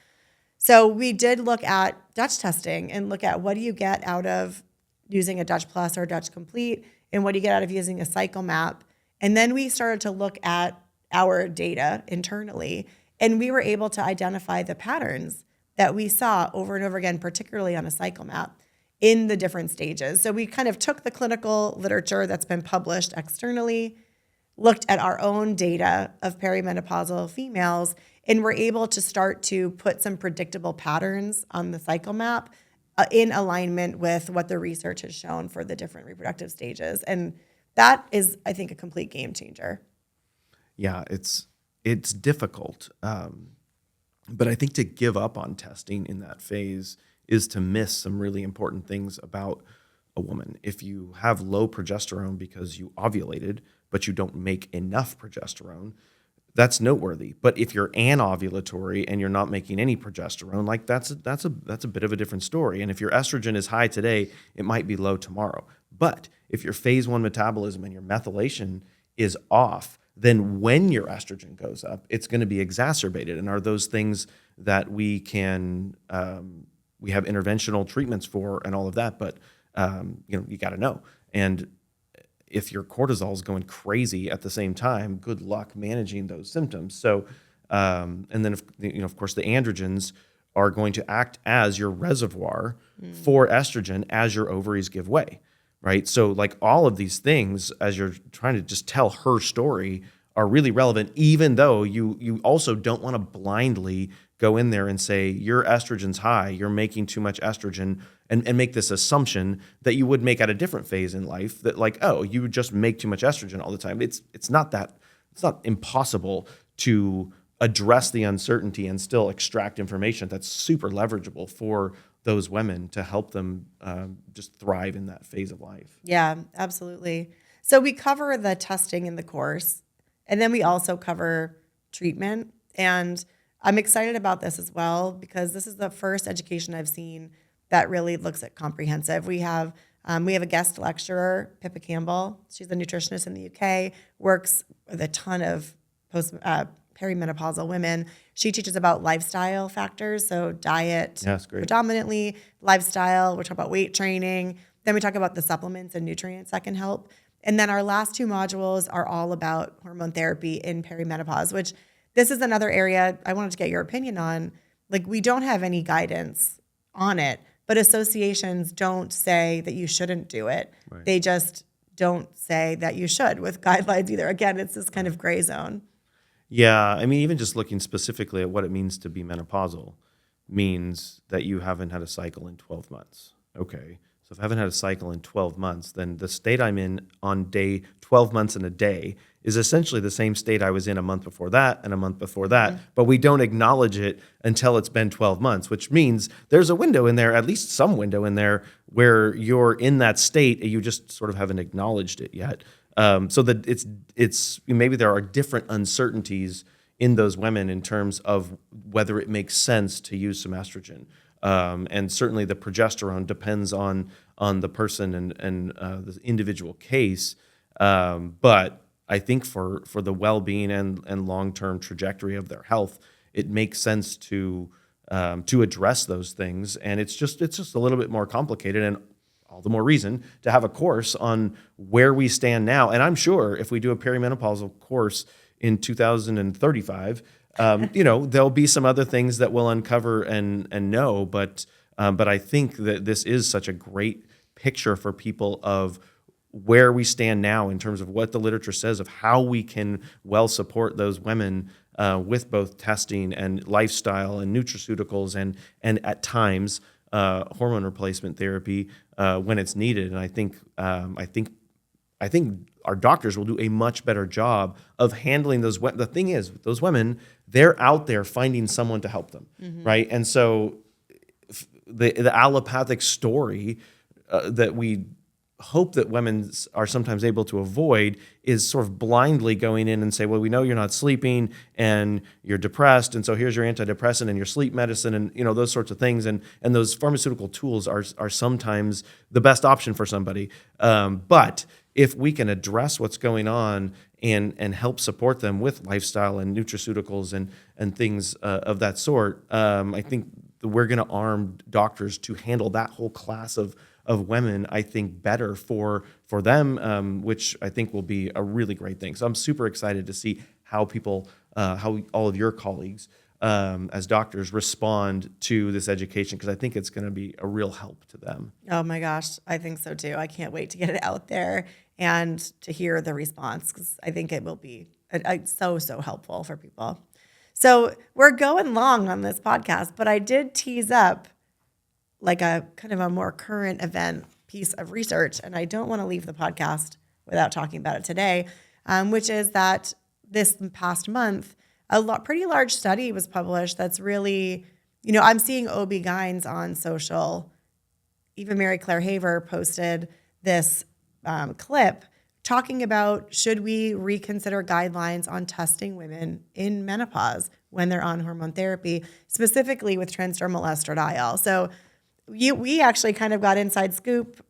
So we did look at Dutch testing and look at what do you get out of using a Dutch Plus or a Dutch Complete, and what do you get out of using a cycle map. And then we started to look at our data internally, and we were able to identify the patterns that we saw over and over again, particularly on a cycle map in the different stages. So we kind of took the clinical literature that's been published externally, looked at our own data of perimenopausal females, and were able to start to put some predictable patterns on the cycle map in alignment with what the research has shown for the different reproductive stages. And that is, I think, a complete game changer. Yeah, it's difficult. But I think to give up on testing in that phase is to miss some really important things about a woman. If you have low progesterone because you ovulated, but you don't make enough progesterone, that's noteworthy. But if you're anovulatory and you're not making any progesterone, like that's a bit of a different story. And if your estrogen is high today, it might be low tomorrow. But if your phase 1 metabolism and your methylation is off, then when your estrogen goes up, it's going to be exacerbated. And are those things that we can we have interventional treatments for and all of that, but you got to know. And if your cortisol is going crazy at the same time, good luck managing those symptoms. So, and then of course the androgens are going to act as your reservoir for estrogen as your ovaries give way, right? So like all of these things, as you're trying to just tell her story, are really relevant, even though you also don't want to blindly go in there and say, your estrogen's high, you're making too much estrogen, and make this assumption that you would make at a different phase in life that like, oh, you would just make too much estrogen all the time. It's not impossible to address the uncertainty and still extract information that's super leverageable for those women to help them just thrive in that phase of life. Yeah, absolutely. So we cover the testing in the course, and then we also cover treatment. And I'm excited about this as well because this is the first education I've seen that really looks at comprehensive. We have a guest lecturer, Pippa Campbell. She's a nutritionist in the UK, works with a ton of perimenopausal women. She teaches about lifestyle factors, so diet predominantly, lifestyle. We talk about weight training. Then we talk about the supplements and nutrients that can help. And then our last 2 modules are all about hormone therapy in perimenopause, which this is another area I wanted to get your opinion on. Like, we don't have any guidance on it, but associations don't say that you shouldn't do it. Right. They just don't say that you should with guidelines either. Again, it's this kind of gray zone. Yeah, I mean, even just looking specifically at what it means to be menopausal means that you haven't had a cycle in 12 months. Okay, so if I haven't had a cycle in 12 months, then the state I'm in on day 12 months and a day is essentially the same state I was in a month before that and a month before that, but we don't acknowledge it until it's been 12 months, which means there's a window in there, at least some window in there, where you're in that state and you just sort of haven't acknowledged it yet. So that it's maybe there are different uncertainties in those women in terms of whether it makes sense to use some estrogen. And certainly the progesterone depends on the person and the individual case. But I think for the well-being and long-term trajectory of their health, it makes sense to address those things. And it's just a little bit more complicated, and all the more reason to have a course on where we stand now. And I'm sure if we do a perimenopausal course in 2035, there'll be some other things that we'll uncover and know. But I think that this is such a great picture for people of where we stand now in terms of what the literature says of how we can well support those women with both testing and lifestyle and nutraceuticals and at times hormone replacement therapy when it's needed. And I think I think our doctors will do a much better job of handling those. The thing is, with those women, they're out there finding someone to help them, right? And so the allopathic story that we hope that women are sometimes able to avoid is sort of blindly going in and say, well, we know you're not sleeping and you're depressed, and so here's your antidepressant and your sleep medicine and those sorts of things, and those pharmaceutical tools are sometimes the best option for somebody. But if we can address what's going on and help support them with lifestyle and nutraceuticals and things of that sort, I think we're going to arm doctors to handle that whole class of women, I think, better for them, which I think will be a really great thing. So I'm super excited to see how people, how all of your colleagues as doctors respond to this education, because I think it's going to be a real help to them. Oh my gosh, I think so too. I can't wait to get it out there and to hear the response, because I think it will be so helpful for people. So we're going long on this podcast, but I did tease up like a kind of a more current event piece of research, and I don't want to leave the podcast without talking about it today, which is that this past month, pretty large study was published that's really, I'm seeing OB-GYNs on social. Even Mary Claire Haver posted this clip talking about, should we reconsider guidelines on testing women in menopause when they're on hormone therapy, specifically with transdermal estradiol. So we actually kind of got inside scoop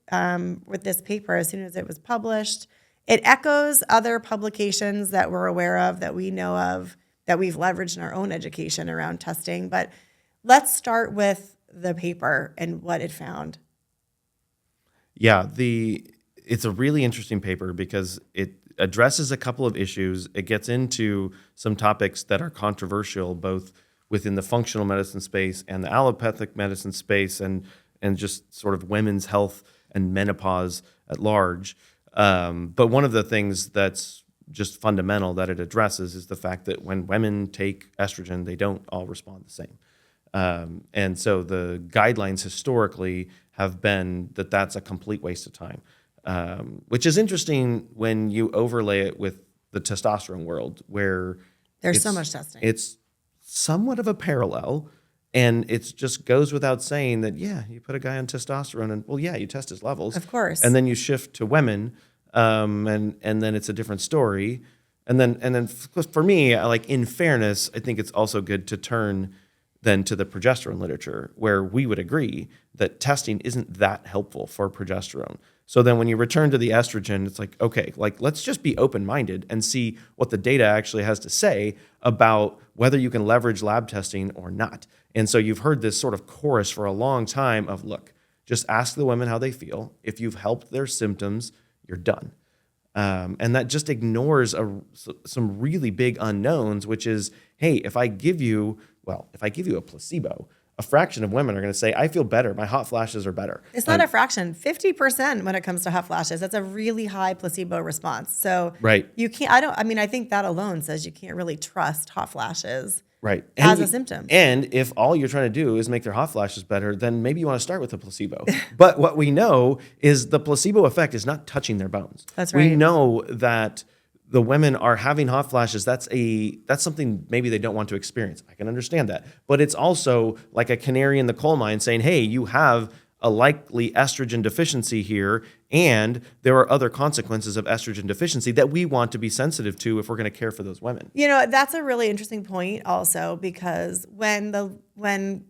with this paper as soon as it was published. It echoes other publications that we're aware of, that we know of, that we've leveraged in our own education around testing. But let's start with the paper and what it found. Yeah, it's a really interesting paper because it addresses a couple of issues. It gets into some topics that are controversial, both within the functional medicine space and the allopathic medicine space, and just sort of women's health and menopause at large. But one of the things that's just fundamental that it addresses is the fact that when women take estrogen, they don't all respond the same. And so the guidelines historically have been that that's a complete waste of time, which is interesting when you overlay it with the testosterone world, where there's so much testing. It's somewhat of a parallel, and it just goes without saying that, yeah, you put a guy on testosterone and, well, yeah, you test his levels. Of course. And then you shift to women, and then it's a different story. And then for me, like, in fairness, I think it's also good to turn then to the progesterone literature, where we would agree that testing isn't that helpful for progesterone. So then when you return to the estrogen, it's like, okay, like, let's just be open-minded and see what the data actually has to say about whether you can leverage lab testing or not. And so you've heard this sort of chorus for a long time of, look, just ask the women how they feel. If you've helped their symptoms, you're done. And that just ignores some really big unknowns, which is, hey, if I give you a placebo, a fraction of women are going to say, I feel better. My hot flashes are better. It's not a fraction, 50% when it comes to hot flashes. That's a really high placebo response. So right. You can't, I think that alone says you can't really trust hot flashes right. as a symptom. And if all you're trying to do is make their hot flashes better, then maybe you want to start with a placebo. But what we know is the placebo effect is not touching their bones. That's right. We know that the women are having hot flashes. That's something maybe they don't want to experience. I can understand that. But it's also like a canary in the coal mine saying, hey, you have a likely estrogen deficiency here, and there are other consequences of estrogen deficiency that we want to be sensitive to if we're going to care for those women. That's a really interesting point also, because when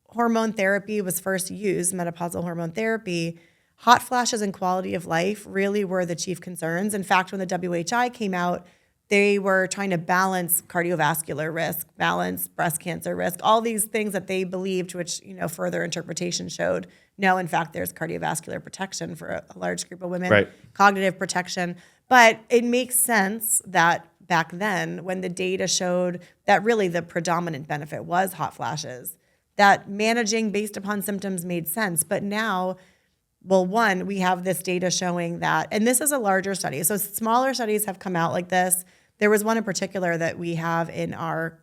hormone therapy was first used, menopausal hormone therapy, hot flashes and quality of life really were the chief concerns. In fact, when the WHI came out, they were trying to balance cardiovascular risk, balance breast cancer risk, all these things that they believed, which, further interpretation showed, no, in fact, there's cardiovascular protection for a large group of women, right. Cognitive protection. But it makes sense that back then, when the data showed that really the predominant benefit was hot flashes, that managing based upon symptoms made sense. But now, well, one, we have this data showing that, and this is a larger study. So smaller studies have come out like this. There was one in particular that we have in our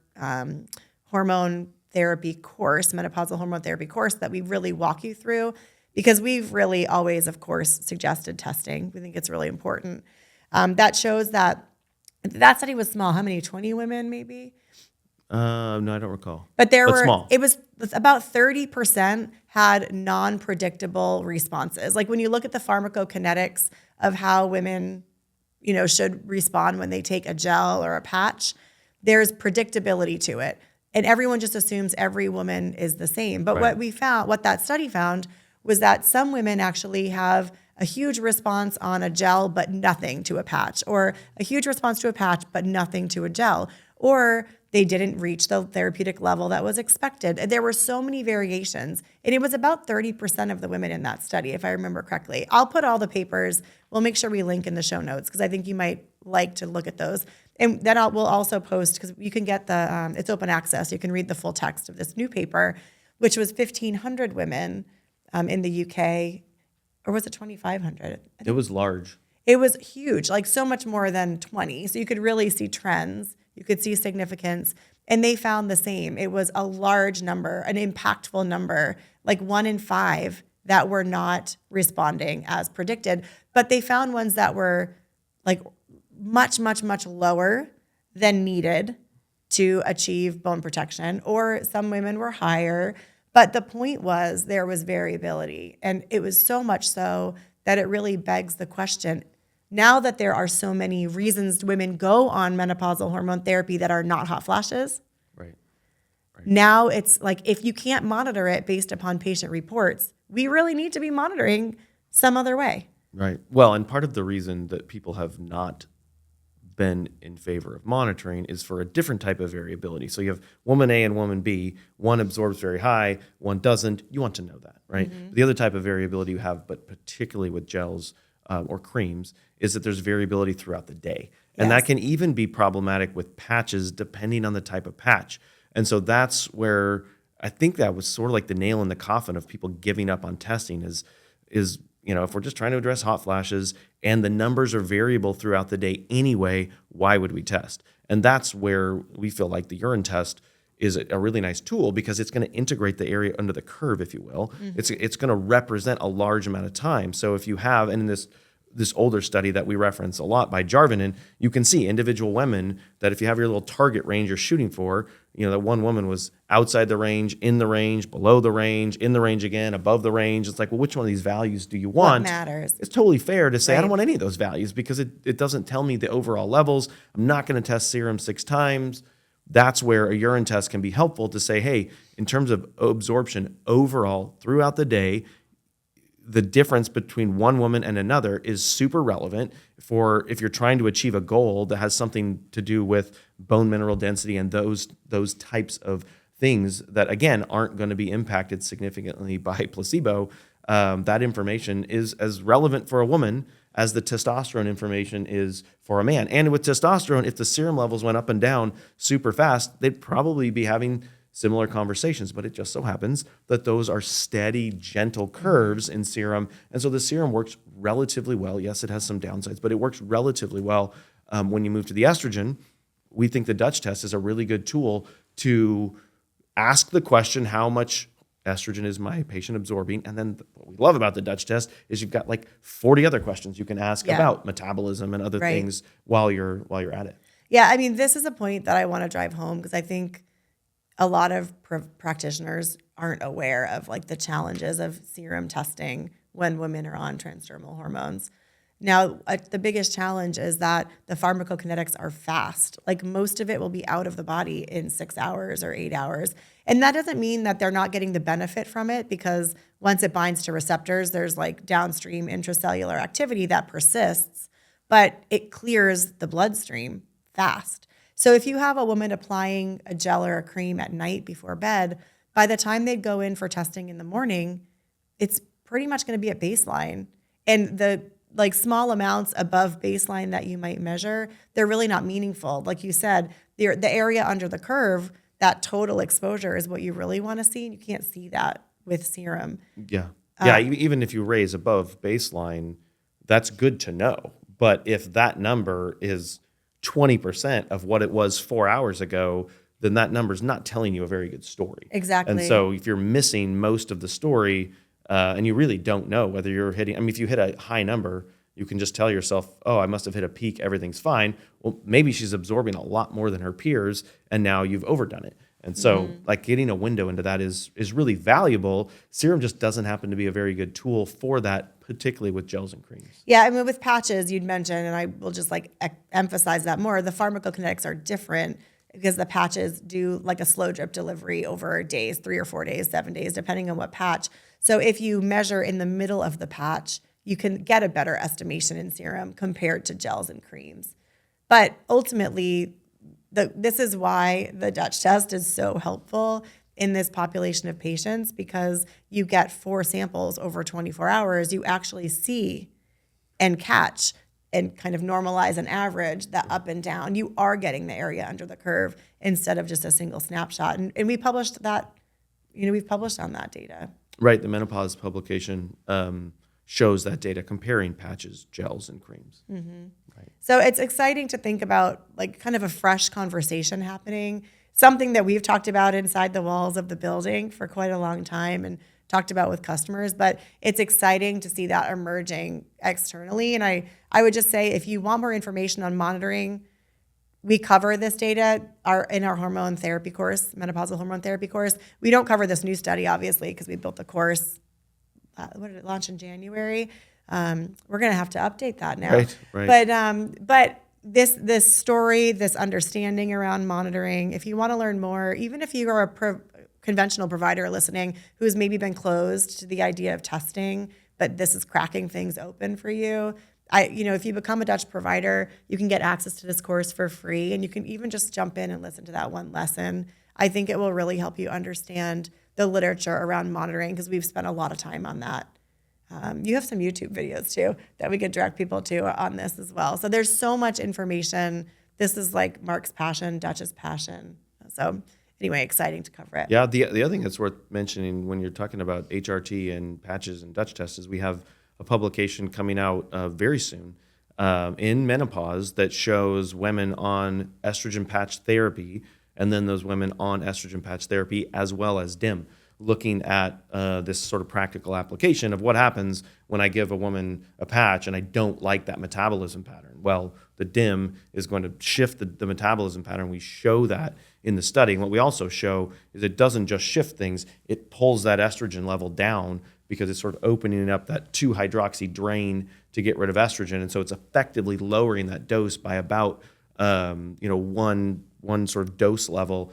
hormone therapy course, menopausal hormone therapy course, that we really walk you through because we've really always, of course, suggested testing. We think it's really important. That shows that study was small. How many? 20 women, maybe? No, I don't recall. But small. it was about 30% had non-predictable responses. Like when you look at the pharmacokinetics of how women, should respond when they take a gel or a patch, there's predictability to it. And everyone just assumes every woman is the same. But what that study found was that some women actually have a huge response on a gel, but nothing to a patch, or a huge response to a patch, but nothing to a gel, or they didn't reach the therapeutic level that was expected. There were so many variations, and it was about 30% of the women in that study, if I remember correctly. I'll put all the papers. We'll make sure we link in the show notes because I think you might like to look at those. And then we'll also post, because you can get it's open access. You can read the full text of this new paper, which was 1,500 women in the UK, or was it 2,500? It was large. It was huge, like so much more than 20. So you could really see trends. You could see significance. And they found the same. It was a large number, an impactful number, like 1 in 5 that were not responding as predicted. But they found ones that were like much, much, much lower than needed to achieve bone protection, or some women were higher. But the point was there was variability. And it was so much so that it really begs the question, now that there are so many reasons women go on menopausal hormone therapy that are not hot flashes, Right. now it's like if you can't monitor it based upon patient reports, we really need to be monitoring some other way. Right. Well, and part of the reason that people have not been in favor of monitoring is for a different type of variability. So you have woman A and woman B. One absorbs very high, one doesn't. You want to know that, right? The other type of variability you have, but particularly with gels or creams, is that there's variability throughout the day. And that can even be problematic with patches depending on the type of patch. And so that's where I think that was sort of like the nail in the coffin of people giving up on testing is if we're just trying to address hot flashes and the numbers are variable throughout the day anyway, why would we test? And that's where we feel like the urine test is a really nice tool, because it's going to integrate the area under the curve, if you will. It's going to represent a large amount of time. So if you have, and in this older study that we reference a lot by Jarvinen, you can see individual women that if you have your little target range you're shooting for, that one woman was outside the range, in the range, below the range, in the range again, above the range. It's like, well, which one of these values do you want? What matters? It's totally fair to say, I don't want any of those values because it doesn't tell me the overall levels. I'm not going to test serum 6 times. That's where a urine test can be helpful to say, hey, in terms of absorption overall throughout the day, the difference between one woman and another is super relevant for if you're trying to achieve a goal that has something to do with bone mineral density and those types of things that, again, aren't going to be impacted significantly by placebo. That information is as relevant for a woman as the testosterone information is for a man. And with testosterone, if the serum levels went up and down super fast, they'd probably be having similar conversations, but it just so happens that those are steady, gentle curves in serum. And so the serum works relatively well. Yes, it has some downsides, but it works relatively well. When you move to the estrogen, we think the Dutch test is a really good tool to ask the question, how much estrogen is my patient absorbing? And then what we love about the Dutch test is you've got like 40 other questions you can ask about metabolism and other things while you're at it. Yeah, I mean, this is a point that I want to drive home because I think a lot of practitioners aren't aware of like the challenges of serum testing when women are on transdermal hormones. Now, the biggest challenge is that the pharmacokinetics are fast. Like most of it will be out of the body in 6 hours or 8 hours. And that doesn't mean that they're not getting the benefit from it, because once it binds to receptors, there's like downstream intracellular activity that persists, but it clears the bloodstream fast. So if you have a woman applying a gel or a cream at night before bed, by the time they go in for testing in the morning, it's pretty much going to be at baseline. And the like small amounts above baseline that you might measure, they're really not meaningful. Like you said, the area under the curve, that total exposure is what you really want to see. And you can't see that with serum. Yeah. Even if you raise above baseline, that's good to know. But if that number is 20% of what it was 4 hours ago, then that number's not telling you a very good story. Exactly. And so if you're missing most of the story, And you really don't know whether you're hitting. I mean, if you hit a high number, you can just tell yourself, oh, I must have hit a peak. Everything's fine. Well, maybe she's absorbing a lot more than her peers, and now you've overdone it. And so like getting a window into that is really valuable. Serum just doesn't happen to be a very good tool for that, particularly with gels and creams. Yeah, I mean, with patches, you'd mentioned, and I will just like emphasize that more, the pharmacokinetics are different because the patches do like a slow drip delivery over days, 3 or 4 days, 7 days, depending on what patch. So if you measure in the middle of the patch, you can get a better estimation in serum compared to gels and creams. But ultimately, this is why the Dutch test is so helpful in this population of patients, because you get 4 samples over 24 hours. You actually see and catch and kind of normalize and average that up and down. You are getting the area under the curve instead of just a single snapshot. And we published that, we've published on that data. Right. The menopause publication shows that data comparing patches, gels, and creams. Mm-hmm. Right. So it's exciting to think about like kind of a fresh conversation happening, something that we've talked about inside the walls of the building for quite a long time and talked about with customers, but it's exciting to see that emerging externally. And I would just say, if you want more information on monitoring, we cover this data in our hormone therapy course, menopausal hormone therapy course. We don't cover this new study, obviously, because we built the course. What did it launch in January? We're going to have to update that now. Right. But this story, this understanding around monitoring, if you want to learn more, even if you are a conventional provider listening who's maybe been closed to the idea of testing, but this is cracking things open for you. If you become a Dutch provider, you can get access to this course for free, and you can even just jump in and listen to that one lesson. I think it will really help you understand the literature around monitoring, because we've spent a lot of time on that. You have some YouTube videos too that we could direct people to on this as well. So there's so much information. This is like Mark's passion, Dutch's passion. So anyway, exciting to cover it. Yeah, the other thing that's worth mentioning when you're talking about HRT and patches and Dutch tests is we have a publication coming out very soon in menopause that shows women on estrogen patch therapy and then those women on estrogen patch therapy as well as DIM, looking at this sort of practical application of what happens when I give a woman a patch and I don't like that metabolism pattern. Well, the DIM is going to shift the metabolism pattern. We show that in the study. And what we also show is it doesn't just shift things, it pulls that estrogen level down because it's sort of opening up that 2-hydroxy drain to get rid of estrogen. And so it's effectively lowering that dose by about one sort of dose level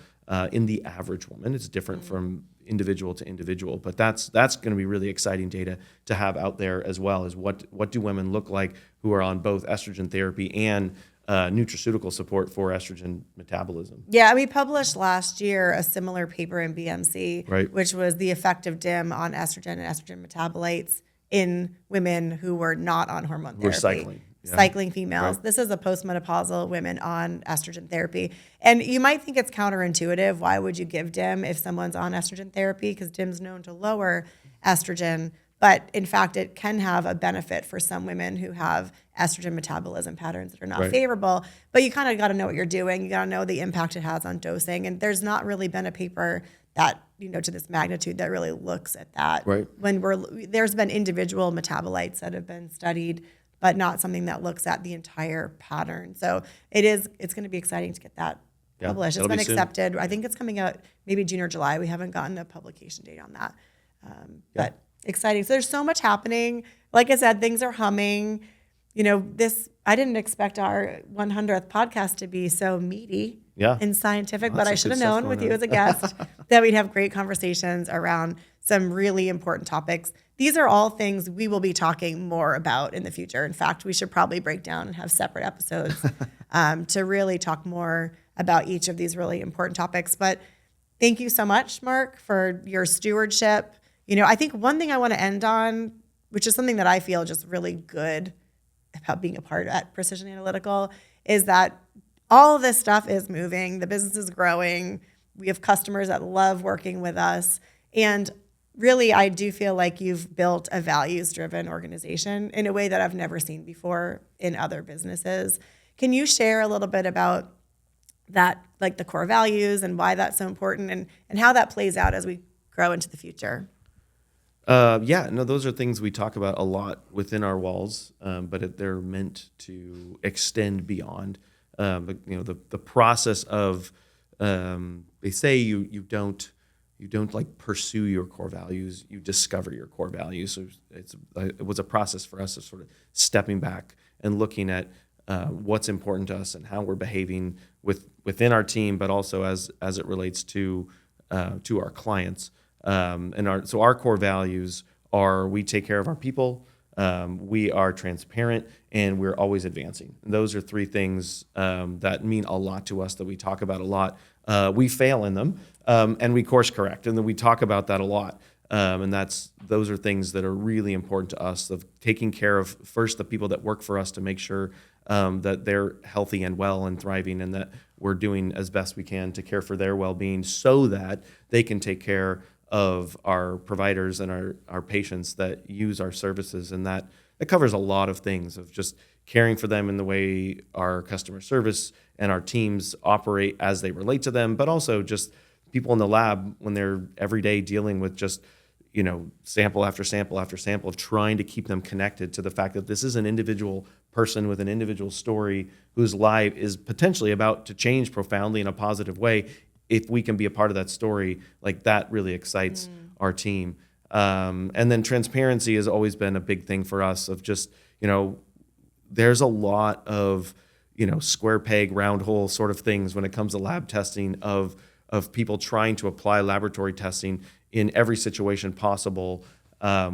in the average woman. It's different from individual to individual, but that's going to be really exciting data to have out there, as well as what do women look like who are on both estrogen therapy and nutraceutical support for estrogen metabolism. Yeah, we published last year a similar paper in BMC, Right. which was the effect of DIM on estrogen and estrogen metabolites in women who were not on hormone therapy. We're cycling. Yeah. Cycling females. Right. This is a postmenopausal women on estrogen therapy. And you might think it's counterintuitive. Why would you give DIM if someone's on estrogen therapy? Because DIM's known to lower estrogen. But in fact, it can have a benefit for some women who have estrogen metabolism patterns that are not Right. favorable. But you kind of got to know what you're doing. You got to know the impact it has on dosing. And there's not really been a paper that, to this magnitude that really looks at that. Right. There's been individual metabolites that have been studied, but not something that looks at the entire pattern. So it's going to be exciting to get that published. It's that'll been be soon. accepted. I think it's coming out maybe June or July. We haven't gotten a publication date on that. But exciting. So there's so much happening. Like I said, things are humming. I didn't expect our 100th podcast to be so meaty and scientific, but I should have known with you as a guest that we'd have great conversations around some really important topics. These are all things we will be talking more about in the future. In fact, we should probably break down and have separate episodes to really talk more about each of these really important topics. But thank you so much, Mark, for your stewardship. I think one thing I want to end on, which is something that I feel just really good about being a part at Precision Analytical, is that all of this stuff is moving. The business is growing. We have customers that love working with us. And really, I do feel like you've built a values-driven organization in a way that I've never seen before in other businesses. Can you share a little bit about that, like the core values and why that's so important and how that plays out as we grow into the future? Those are things we talk about a lot within our walls, but they're meant to extend beyond. But the process of they say you don't like pursue your core values, you discover your core values. So it was a process for us of sort of stepping back and looking at what's important to us and how we're behaving within our team, but also as it relates to our clients. So our core values are: we take care of our people, we are transparent, and we're always advancing. And those are three things that mean a lot to us, that we talk about a lot. We fail in them, and we course correct, and then we talk about that a lot. And those are things that are really important to us, of taking care of first the people that work for us, to make sure that they're healthy and well and thriving, and that we're doing as best we can to care for their well-being, so that they can take care of our providers and our patients that use our services. And that covers a lot of things, of just caring for them in the way our customer service and our teams operate as they relate to them, but also just people in the lab when they're every day dealing with just sample after sample after sample, of trying to keep them connected to the fact that this is an individual person with an individual story whose life is potentially about to change profoundly in a positive way. If we can be a part of that story, like, that really excites our team. And then transparency has always been a big thing for us, of just, there's a lot of, square peg, round hole sort of things when it comes to lab testing, of people trying to apply laboratory testing in every situation possible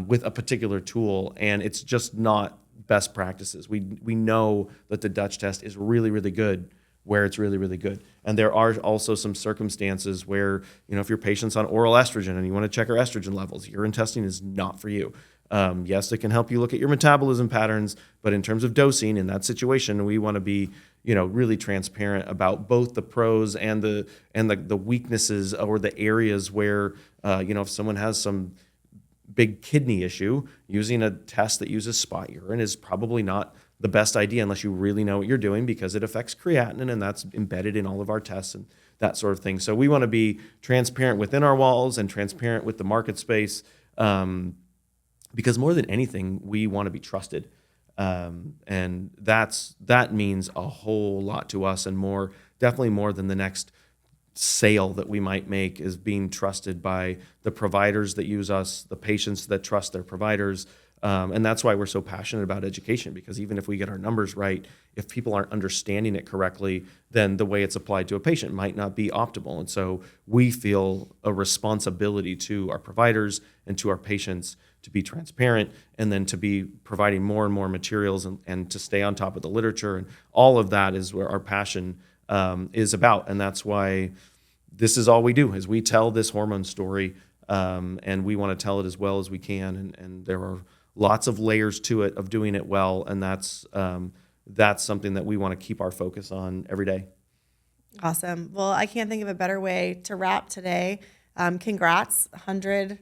with a particular tool. And it's just not best practices. We know that the Dutch test is really, really good where it's really, really good. And there are also some circumstances where, if your patient's on oral estrogen and you want to check her estrogen levels, urine testing is not for you. Yes, it can help you look at your metabolism patterns, but in terms of dosing in that situation, we want to be, really transparent about both the pros and the weaknesses, or the areas where, if someone has some big kidney issue, using a test that uses spot urine is probably not the best idea unless you really know what you're doing, because it affects creatinine, and that's embedded in all of our tests and that sort of thing. So we want to be transparent within our walls and transparent with the market space, because more than anything, we want to be trusted. And that means a whole lot to us, and definitely more than the next sale that we might make, is being trusted by the providers that use us, the patients that trust their providers. And that's why we're so passionate about education, because even if we get our numbers right, if people aren't understanding it correctly, then the way it's applied to a patient might not be optimal. And so we feel a responsibility to our providers and to our patients to be transparent, and then to be providing more and more materials, and to stay on top of the literature. And all of that is where our passion is about. And that's why this is all we do, is we tell this hormone story, and we want to tell it as well as we can. And there are lots of layers to it, of doing it well, and that's something that we want to keep our focus on every day. Awesome. Well, I can't think of a better way to wrap today. Congrats, 100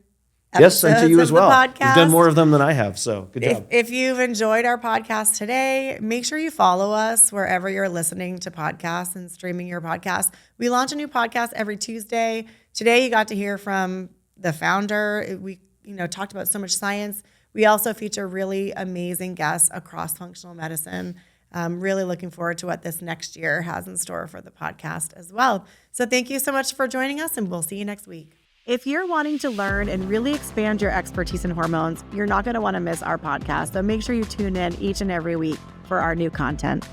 Yes, and to you as well. You've Podcast. done more of them than I have, so good job. If you've enjoyed our podcast today, make sure you follow us wherever you're listening to podcasts and streaming your podcast. We launch a new podcast every Tuesday. Today, you got to hear from the founder. We talked about so much science. We also feature really amazing guests across functional medicine. Really looking forward to what this next year has in store for the podcast as well. So thank you so much for joining us, and we'll see you next week. If you're wanting to learn and really expand your expertise in hormones, you're not going to want to miss our podcast. So make sure you tune in each and every week for our new content.